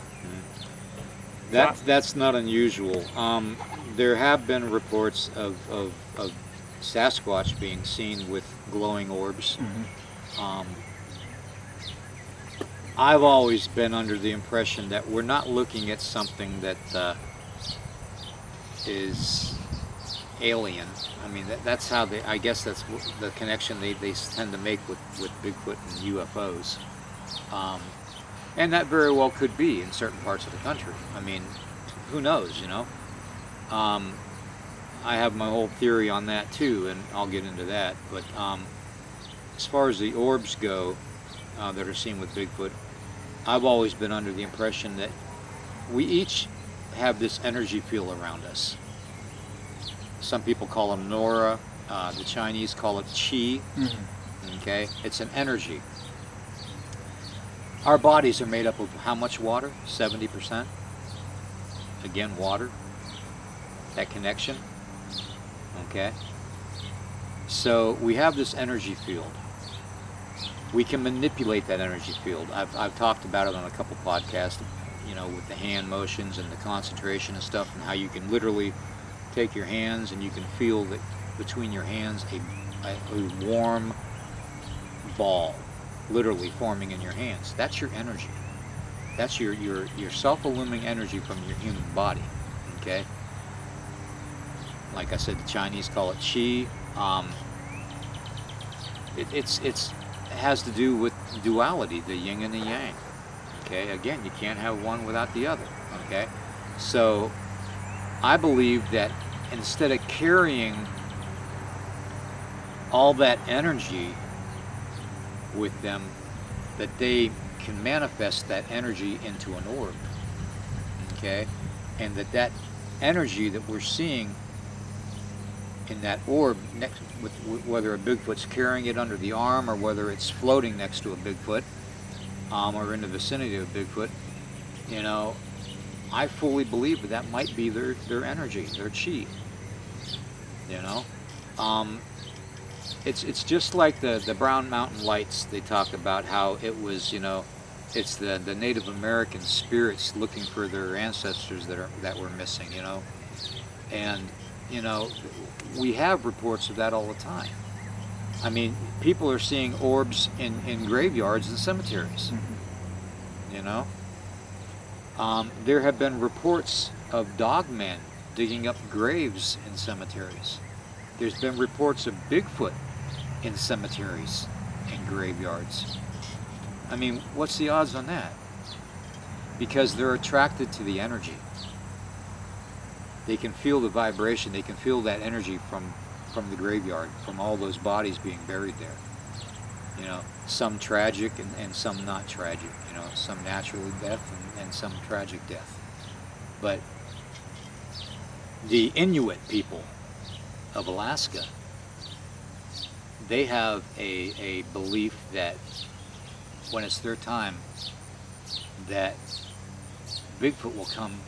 That's not unusual. There have been reports of Sasquatch being seen with glowing orbs. Mm-hmm. I've always been under the impression that we're not looking at something that is alien. I mean, that's how they, I guess that's the connection they tend to make with Bigfoot and UFOs. And that very well could be in certain parts of the country. I mean, who knows, you know? I have my whole theory on that too, and I'll get into that. But as far as the orbs go that are seen with Bigfoot, I've always been under the impression that we each have this energy field around us. Some people call them Nora. The Chinese call it Qi. Okay, it's an energy. Our bodies are made up of how much water? 70%. Again, water. That connection. Okay. So we have this energy field. We can manipulate that energy field. I've talked about it on a couple podcasts, you know, with the hand motions and the concentration and stuff, and how you can literally take your hands and you can feel that between your hands a warm ball literally forming in your hands. That's your energy. That's your self-illuming energy from your human body. Okay. Like I said, the Chinese call it Qi. It has to do with duality, the yin and the yang. Okay, again, you can't have one without the other. Okay, so I believe that instead of carrying all that energy with them, that they can manifest that energy into an orb. Okay, and that energy that we're seeing in that orb, next with whether a Bigfoot's carrying it under the arm or whether it's floating next to a Bigfoot, or in the vicinity of a Bigfoot, you know, I fully believe that might be their energy, their Qi. You know, it's just like the Brown Mountain Lights. They talk about how it was, you know, it's the Native American spirits looking for their ancestors that were missing. You know, and you know, we have reports of that all the time. I mean, people are seeing orbs in graveyards and cemeteries. You know, there have been reports of dogmen digging up graves in cemeteries. There's been reports of Bigfoot in cemeteries and graveyards. I mean, what's the odds on that? Because they're attracted to the energy. They can feel the vibration, they can feel that energy from the graveyard, from all those bodies being buried there. You know, some tragic and some not tragic, you know, some natural death and some tragic death. But the Inuit people of Alaska, they have a belief that when it's their time, that Bigfoot will come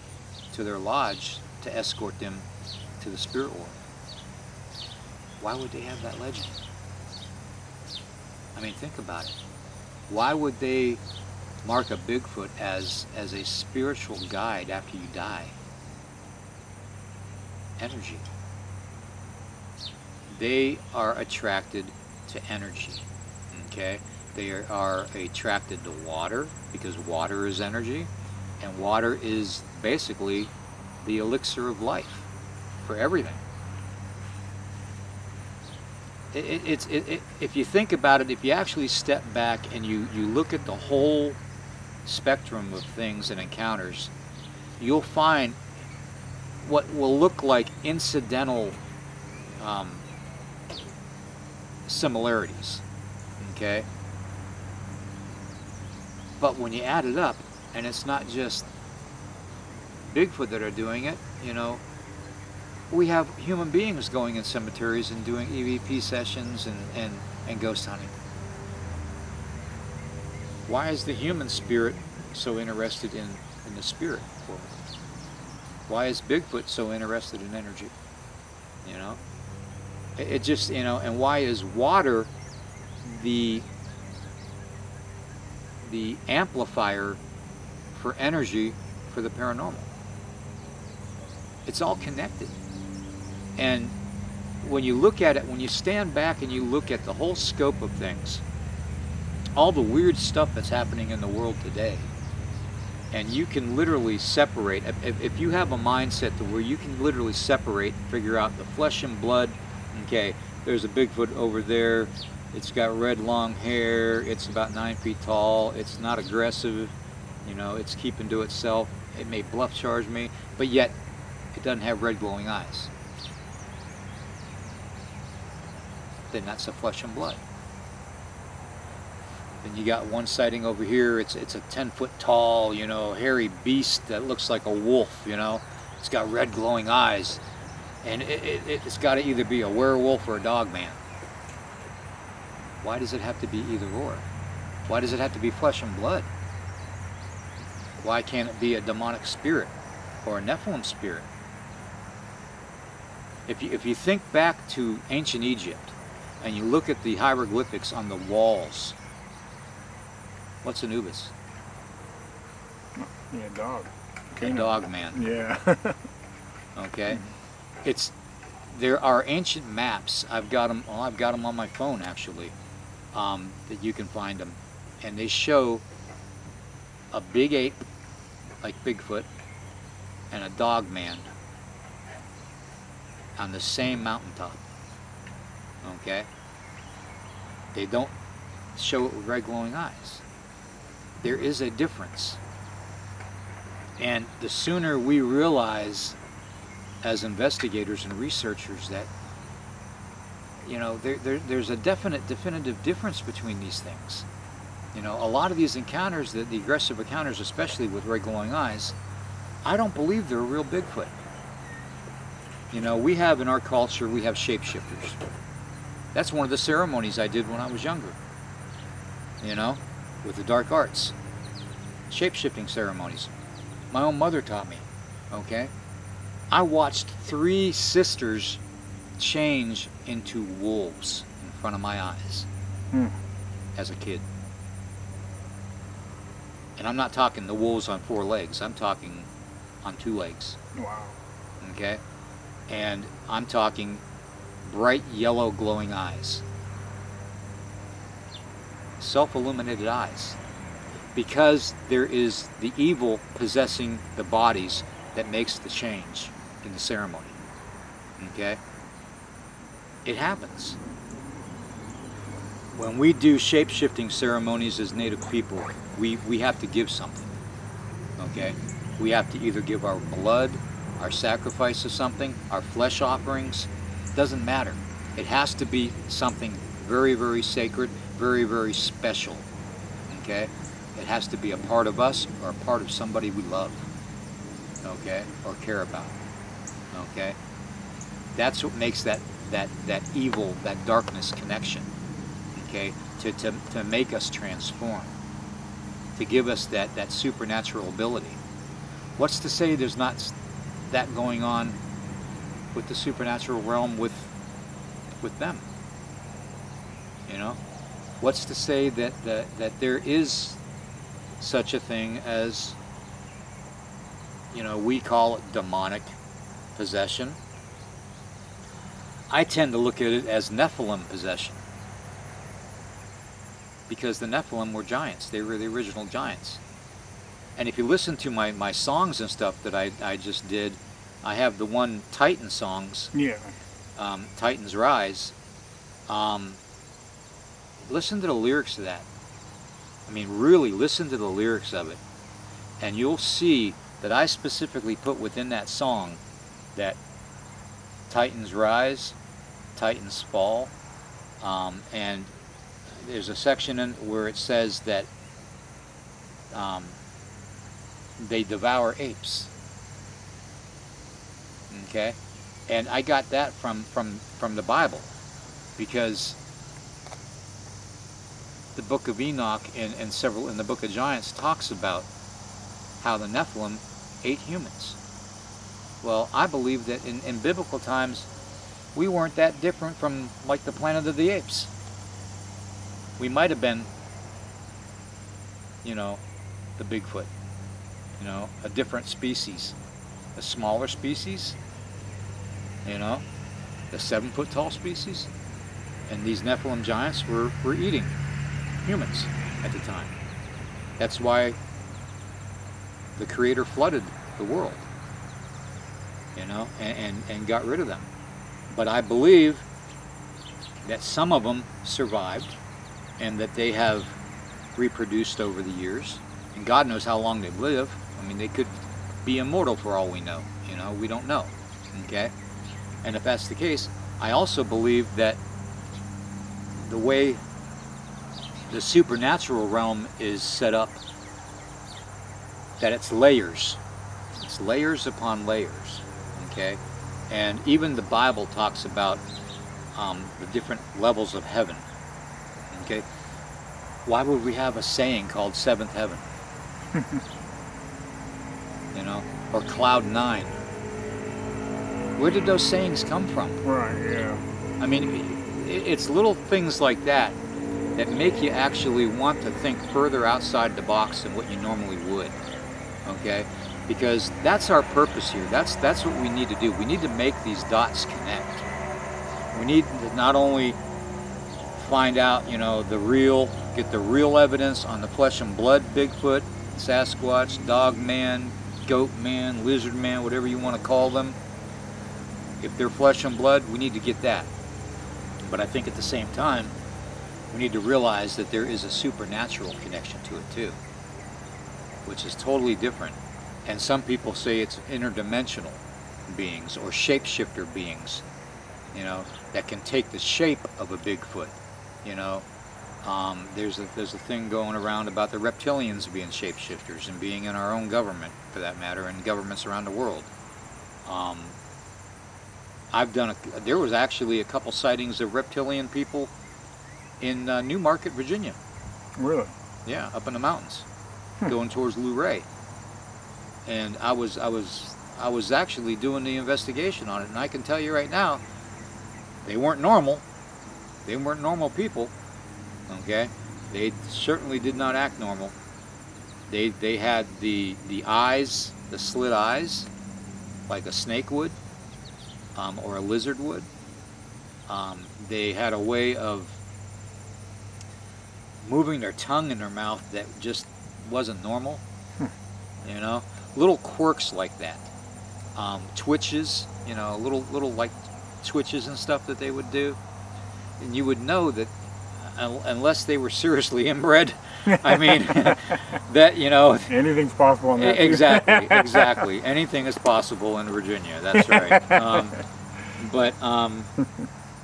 to their lodge to escort them to the spirit world. Why would they have that legend? I mean, think about it. Why would they mark a Bigfoot as a spiritual guide after you die? Energy. They are attracted to energy. Okay? They are attracted to water because water is energy, and water is basically the elixir of life for everything. If you think about it, if you actually step back and you look at the whole spectrum of things and encounters, you'll find what will look like incidental similarities. Okay? But when you add it up, and it's not just Bigfoot that are doing it, you know, we have human beings going in cemeteries and doing EVP sessions and ghost hunting. Why is the human spirit so interested in the spirit world? Why is Bigfoot so interested in energy? You know, it just, you know, and why is water the amplifier for energy for the paranormal? It's all connected. And when you look at it, when you stand back and you look at the whole scope of things, all the weird stuff that's happening in the world today, And you can literally separate, if you have a mindset to where you can literally separate and figure out the flesh and blood, okay, there's a Bigfoot over there, it's got red long hair, it's about 9 feet tall, it's not aggressive, you know, it's keeping to itself, it may bluff charge me, but yet it doesn't have red glowing eyes. Then that's the flesh and blood. Then you got one sighting over here, it's a 10-foot tall, you know, hairy beast that looks like a wolf, you know. It's got red glowing eyes. And it's got to either be a werewolf or a dog man. Why does it have to be either or? Why does it have to be flesh and blood? Why can't it be a demonic spirit or a Nephilim spirit? If you think back to ancient Egypt and you look at the hieroglyphics on the walls, what's Anubis? Yeah, dog. A dog man. Yeah. Okay. There are ancient maps. I've got them on my phone actually, that you can find them, and they show a big ape like Bigfoot and a dog man on the same mountaintop. Okay. They don't show it with red glowing eyes. There is a difference. And the sooner we realize as investigators and researchers that, you know, there's a definitive difference between these things. You know, a lot of these encounters, the aggressive encounters, especially with red glowing eyes, I don't believe they're a real Bigfoot. You know, we have in our culture, we have shapeshifters. That's one of the ceremonies I did when I was younger. You know, with the dark arts. Shape-shifting ceremonies. My own mother taught me, okay? I watched 3 sisters change into wolves in front of my eyes as a kid. And I'm not talking the wolves on 4 legs. I'm talking on 2 legs. Wow. Okay? And I'm talking bright yellow glowing eyes. Self-illuminated eyes. Because there is the evil possessing the bodies that makes the change in the ceremony. Okay? It happens. When we do shape-shifting ceremonies as Native people, we have to give something. Okay? We have to either give our blood, our sacrifice of something, our flesh offerings. It doesn't matter. It has to be something very, very sacred, very, very special. Okay? It has to be a part of us or a part of somebody we love, okay, or care about, okay. That's what makes that evil, that darkness connection, okay, to make us transform, to give us that supernatural ability. What's to say there's not that going on with the supernatural realm with them? You know, what's to say that there is such a thing as, you know, we call it demonic possession. I tend to look at it as Nephilim possession, because the Nephilim were giants. They were the original giants. And if you listen to my songs and stuff that I just did, I have the one Titan songs, Yeah. Titans Rise. Listen to the lyrics to that. I mean, really listen to the lyrics of it, and you'll see that I specifically put within that song that Titans rise, Titans fall, and there's a section in where it says that they devour apes. Okay, and I got that from the Bible, because the Book of Enoch and several in the Book of Giants talks about how the Nephilim ate humans. Well, I believe that in biblical times we weren't that different from like the Planet of the Apes. We might have been, you know, the Bigfoot, you know, a different species, a smaller species, you know, the 7-foot tall species, and these Nephilim giants were eating humans at the time. That's why the Creator flooded the world, you know, and got rid of them. But I believe that some of them survived and that they have reproduced over the years, and God knows how long they live. I mean, they could be immortal for all we know, you know, we don't know, okay? And if that's the case, I also believe that the way the supernatural realm is set up, that it's layers. It's layers upon layers, okay? And even the Bible talks about the different levels of heaven, okay? Why would we have a saying called seventh heaven? You know, or cloud 9? Where did those sayings come from? Right, yeah. I mean, it's little things like that that make you actually want to think further outside the box than what you normally would, okay? Because that's our purpose here. That's what we need to do. We need to make these dots connect. We need to not only find out, you know, get the real evidence on the flesh and blood Bigfoot, Sasquatch, dog man, goat man, lizard man, whatever you want to call them. If they're flesh and blood, we need to get that. But I think at the same time, we need to realize that there is a supernatural connection to it too, which is totally different. And some people say it's interdimensional beings or shapeshifter beings, you know, that can take the shape of a Bigfoot, you know. There's a thing going around about the reptilians being shapeshifters and being in our own government, for that matter, and governments around the world. There was actually a couple sightings of reptilian people in Newmarket, Virginia. Really? Yeah, up in the mountains, going towards Luray. And I was actually doing the investigation on it, and I can tell you right now, they weren't normal. They weren't normal people. Okay, they certainly did not act normal. They had the eyes, the slit eyes, like a snake would, or a lizard would. They had a way of moving their tongue in their mouth that just wasn't normal. You know, little quirks like that. Twitches, you know, little like twitches and stuff that they would do, and you would know that unless they were seriously inbred, I mean, that, you know, anything's possible on that. Exactly. Anything is possible in Virginia. That's right. But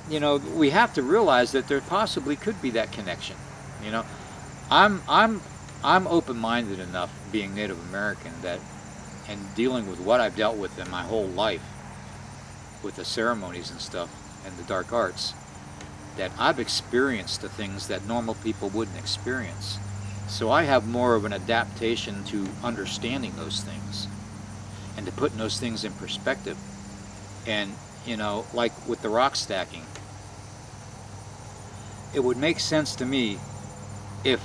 you know, we have to realize that there possibly could be that connection. You know, I'm open-minded enough, being Native American, that, and dealing with what I've dealt with in my whole life, with the ceremonies and stuff and the dark arts, that I've experienced the things that normal people wouldn't experience. So I have more of an adaptation to understanding those things and to putting those things in perspective. And, you know, like with the rock stacking, it would make sense to me if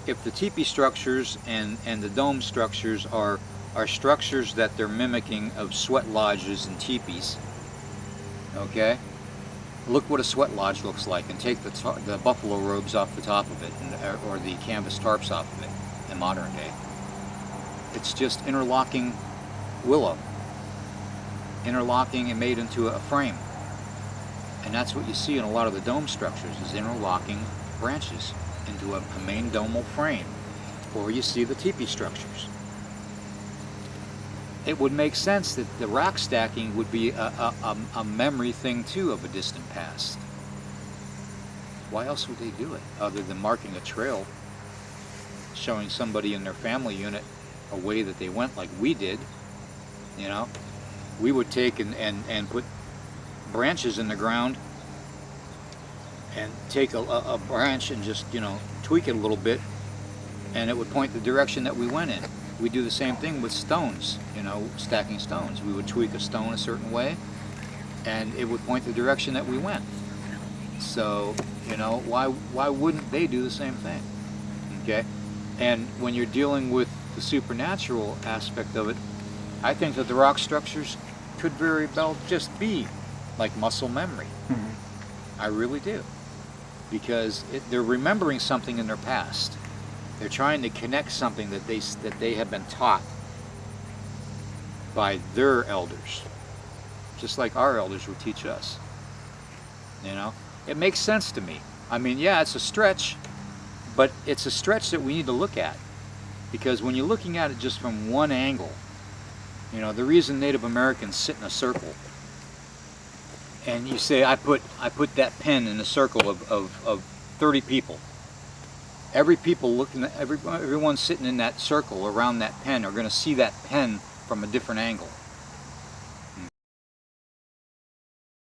the teepee structures and the dome structures are structures that they're mimicking of sweat lodges and teepees, okay? Look what a sweat lodge looks like, and take the buffalo robes off the top of it, or the canvas tarps off of it in modern day. It's just interlocking willow, interlocking and made into a frame. And that's what you see in a lot of the dome structures, is interlocking branches into a main domal frame. Or you see the teepee structures. It would make sense that the rock stacking would be a memory thing too of a distant past. Why else would they do it other than marking a trail, showing somebody in their family unit a way that they went, like we did? You know, we would take and put branches in the ground and take a branch and just, you know, tweak it a little bit, and it would point the direction that we went in. We do the same thing with stones, you know, stacking stones. We would tweak a stone a certain way, and it would point the direction that we went. So, you know, why wouldn't they do the same thing? Okay? And when you're dealing with the supernatural aspect of it, I think that the rock structures could very well just be like muscle memory. Mm-hmm. I really do. Because they're remembering something in their past. They're trying to connect something that they have been taught by their elders, just like our elders would teach us. You know, it makes sense to me. I mean, yeah, it's a stretch, but it's a stretch that we need to look at, because when you're looking at it just from one angle, you know, the reason Native Americans sit in a circle, and you say, I put that pen in a circle of 30 people. Everyone sitting in that circle around that pen are going to see that pen from a different angle.